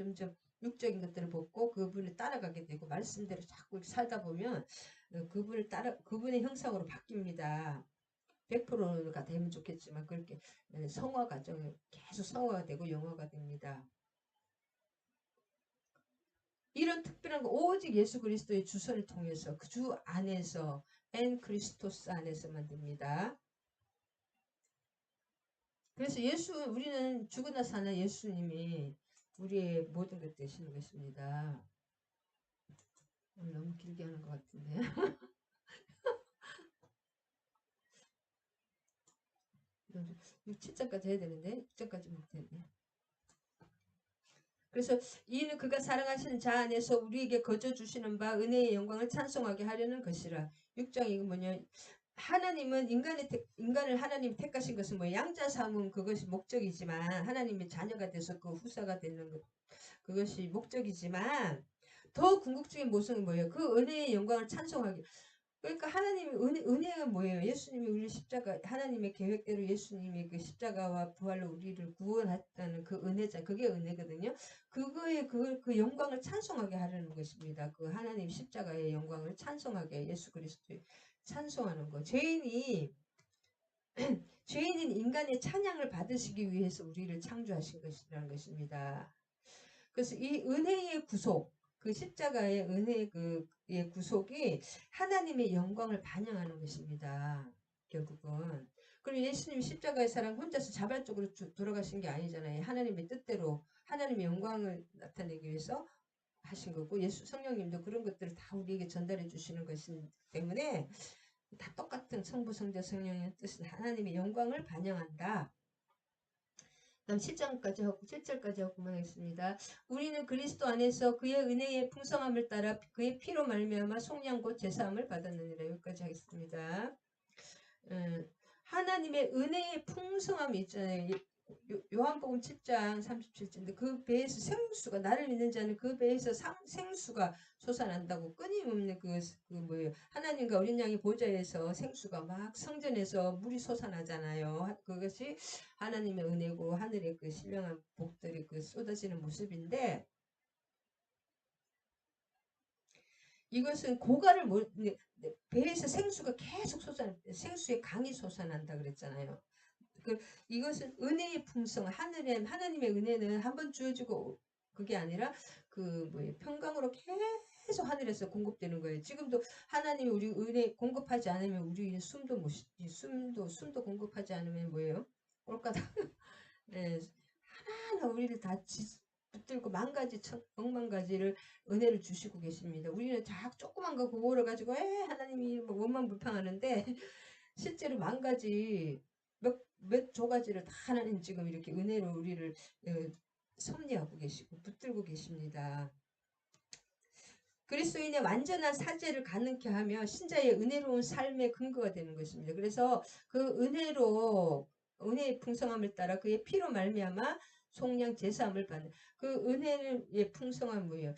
육적인 것들을 벗고 그분을 따라가게 되고 말씀대로 자꾸 살다 보면 그분의 형상으로 바뀝니다. 100%가 되면 좋겠지만 그렇게 성화 과정이 계속 성화가 되고 영화가 됩니다. 이런 특별한 거 오직 예수 그리스도의 주선을 통해서 그 주 안에서 엔 크리스토스 안에서만 됩니다. 그래서 우리는 죽으나 사나 예수님이 우리의 모든 것 되시는 것입니다. 오늘 너무 길게 하는 것 같은데. 7장까지 해야 되는데 6장까지 못했네. 그래서 이는 그가 사랑하시는 자 안에서 우리에게 거저 주시는 바 은혜의 영광을 찬송하게 하려는 것이라. 6장 이건 뭐냐? 하나님은 인간을 하나님 택하신 것은 뭐 양자 삼은 그것이 목적이지만 하나님의 자녀가 돼서 그 후사가 되는 것 그것이 목적이지만 더 궁극적인 모습은 뭐예요? 그 은혜의 영광을 찬송하기. 그러니까 하나님의 은혜가 뭐예요? 예수님이 우리 십자가 하나님의 계획대로 예수님이 그 십자가와 부활로 우리를 구원했다는 그 은혜자 그게 은혜거든요. 그거에 그 영광을 찬송하게 하려는 것입니다. 그 하나님 십자가의 영광을 찬송하게 예수 그리스도의 찬송하는 거. 죄인인 인간의 찬양을 받으시기 위해서 우리를 창조하신 것이라는 것입니다. 그래서 이 은혜의 구속 그 십자가의 은혜의 구속이 하나님의 영광을 반영하는 것입니다. 결국은. 그리고 예수님이 십자가의 사랑 혼자서 자발적으로 돌아가신 게 아니잖아요. 하나님의 뜻대로 하나님의 영광을 나타내기 위해서 하신 거고 성령님도 그런 것들을 다 우리에게 전달해 주시는 것이기 때문에 다 똑같은 성부 성자 성령의 뜻은 하나님의 영광을 반영한다. 다음 7장까지 하고 7절까지 하고 그만하겠습니다. 우리는 그리스도 안에서 그의 은혜의 풍성함을 따라 그의 피로 말미암아 속량 곧 제사함을 받았느니라. 여기까지 하겠습니다. 하나님의 은혜의 풍성함이 있잖아요. 요한복음 7장 37절인데 그 배에서 생수가 나를 믿는 자는 그 배에서 생수가 솟아난다고 끊임없는 그 뭐예요 하나님과 어린 양의 보좌에서 생수가 막 성전에서 물이 솟아나잖아요. 그것이 하나님의 은혜고 하늘의 그 신령한 복들이 그 쏟아지는 모습인데 이것은 고가를 배에서 생수가 계속 생수의 강이 솟아난다 그랬잖아요. 이것은 은혜의 풍성, 하나님의 은혜는 한번 주어지고 그게 아니라 그 뭐예요 평강으로 계속 하늘에서 공급되는 거예요. 지금도 하나님이 우리 은혜 공급하지 않으면 우리 숨도 못 쉬, 숨도 공급하지 않으면 뭐예요? 꼴까다. 네, 하나하나 우리를 다 붙들고 만 가지 억만 가지를 은혜를 주시고 계십니다. 우리는 자 조그만 거 그거를 가지고 하나님이 뭐 원망불평하는데 실제로 만 가지 몇 조가지를 다 하나님 지금 이렇게 은혜로 우리를 섭리하고 계시고 붙들고 계십니다. 그리스도인의 완전한 사죄를 가능케 하며 신자의 은혜로운 삶의 근거가 되는 것입니다. 그래서 그 은혜의 풍성함을 따라 그의 피로 말미암아 속량 제사함을 받는 그 은혜의 풍성함 뭐예요?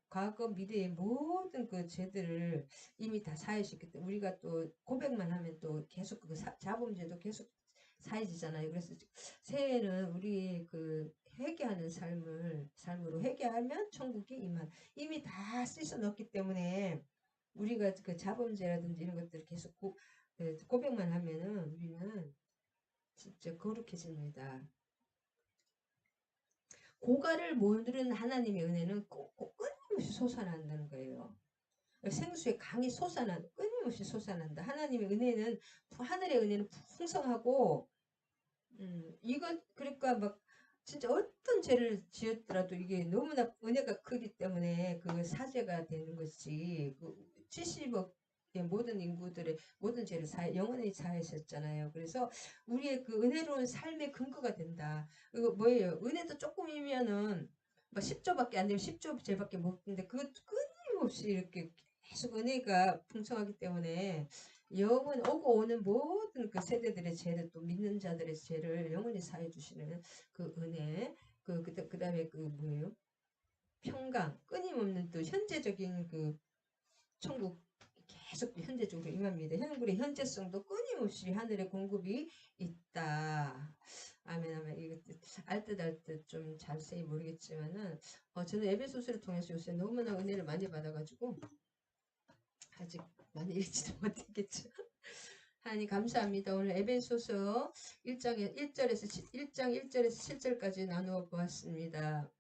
과거, 미래의 모든 그 죄들을 이미 다 사해주셨기 때문에 우리가 또 고백만 하면 또 계속 그 자범죄도 계속 사해지잖아요. 그래서 새해에는 우리 그 회개하는 삶으로 회개하면 천국이 이미 다 씻어 넣었기 때문에 우리가 그 자범죄라든지 이런 것들을 계속 고백만 하면은 우리는 진짜 거룩해집니다. 고가를 모르는 하나님의 은혜는 끊임없이 솟아난다는 거예요. 생수의 강이 끊임없이 솟아난다. 하나님의 은혜는 하늘의 은혜는 풍성하고 그러니까 막 진짜 어떤 죄를 지었더라도 이게 너무나 은혜가 크기 때문에 그 사죄가 되는 것이 그 70억의 모든 인구들의 모든 죄를 영원히 사하셨잖아요. 그래서 우리의 그 은혜로운 삶의 근거가 된다. 이거 뭐예요? 은혜도 조금이면은 막 10조밖에 안 되면 10조 죄밖에 못 했는데 그것 끊임없이 이렇게 계속 은혜가 풍성하기 때문에 영원 오고 오는 모든 그 세대들의 죄를 또 믿는 자들의 죄를 영원히 사해 주시는 그 은혜 그다음에 그 뭐예요? 평강 끊임없는 또 현재적인 그 천국 계속 현재적으로 임합니다. 우리 현재성도 끊임없이 하늘의 공급이 있다. 아멘 아멘. 이거 알듯 좀 자세히 모르겠지만은 저는 에베소서를 통해서 요새 너무나 은혜를 많이 받아가지고 아직 많이 읽지도 못했겠죠. 하나님 감사합니다. 오늘 에베소서 1장 1절에서 7절까지 나누어 보았습니다.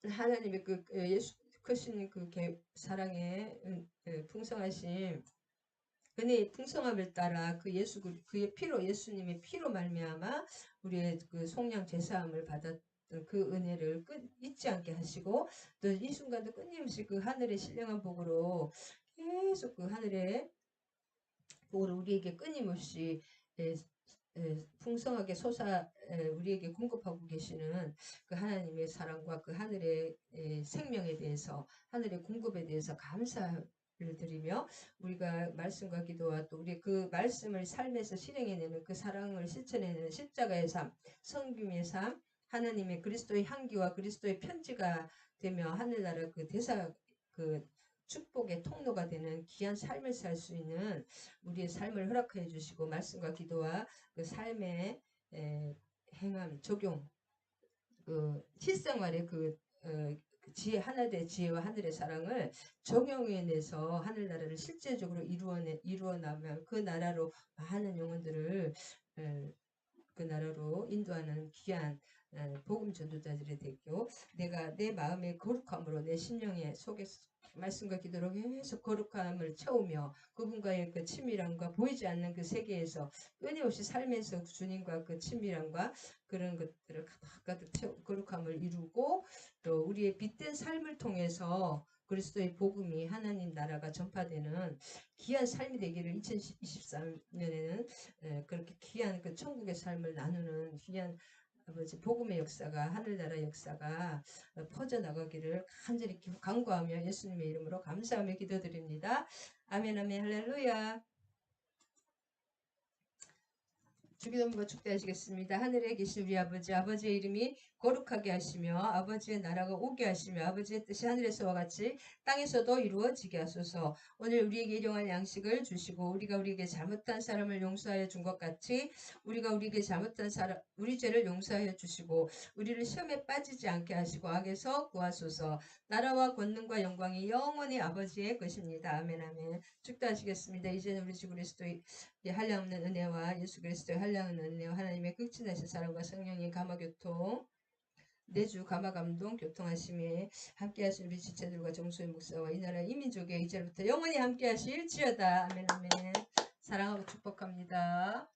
하나님의 그 예수 크신 그 사랑의 풍성하심 은혜의 풍성함을 따라 그의 피로 예수님의 피로 말미암아 우리의 그 속량 제사함을 받았던 그 은혜를 잊지 않게 하시고 또 이 순간도 끊임없이 그 하늘의 신령한 복으로 계속 그 하늘의 복을 우리에게 끊임없이 풍성하게 우리에게 공급하고 계시는 그 하나님의 사랑과 그 하늘의 생명에 대해서 하늘의 공급에 대해서 감사를 드리며 우리가 말씀과 기도와 또 우리 그 말씀을 삶에서 실행해내는 그 사랑을 실천해내는 십자가의 삶, 성김의 삶, 하나님의 그리스도의 향기와 그리스도의 편지가 되며 하늘나라 그 대사 그 축복의 통로가 되는 귀한 삶을 살 수 있는 우리의 삶을 허락해 주시고 말씀과 기도와 그 삶의 행함, 적용, 그 실생활의 그 지혜 하나의 지혜와 하늘의 사랑을 적용해내서 하늘나라를 실제적으로 이루어나면 그 나라로 많은 영혼들을 그 나라로 인도하는 귀한 복음 전도자들이 되고 내가 내 마음의 거룩함으로 내 심령의 속에 말씀과 기도로 계속 거룩함을 채우며 그분과의 그 친밀함과 보이지 않는 그 세계에서 끊임없이 삶에서 주님과 그 친밀함과 그런 것들을 가득 채우 거룩함을 이루고 또 우리의 빛된 삶을 통해서 그리스도의 복음이 하나님 나라가 전파되는 귀한 삶이 되기를 2023년에는 그렇게 귀한 그 천국의 삶을 나누는 귀한 아버지 복음의 역사가 하늘나라 역사가 퍼져나가기를 간절히 간구하며 예수님의 이름으로 감사하며 기도드립니다. 아멘 아멘 할렐루야. 주기도문과 축대하시겠습니다. 하늘에 계신 우리 아버지, 아버지의 이름이 거룩하게 하시며 아버지의 나라가 오게 하시며 아버지의 뜻이 하늘에서와 같이 땅에서도 이루어지게 하소서. 오늘 우리에게 일용할 양식을 주시고 우리가 우리에게 잘못한 사람을 용서하여 준 것 같이 우리가 우리에게 잘못한 사람 우리 죄를 용서하여 주시고 우리를 시험에 빠지지 않게 하시고 악에서 구하소서. 나라와 권능과 영광이 영원히 아버지의 것입니다. 아멘 아멘. 축도하시겠습니다. 이제는 우리 주 그리스도의 한량없는 은혜와 예수 그리스도의 한량없는 은혜와 하나님의 극진하신 사랑과 성령의 감화교통 내주 감화감동 교통하심에 함께하신 우리 지체들과 정수의 목사와 이 나라 이민족의 이제부터 영원히 함께하실지어다. 아멘 아멘. 사랑하고 축복합니다.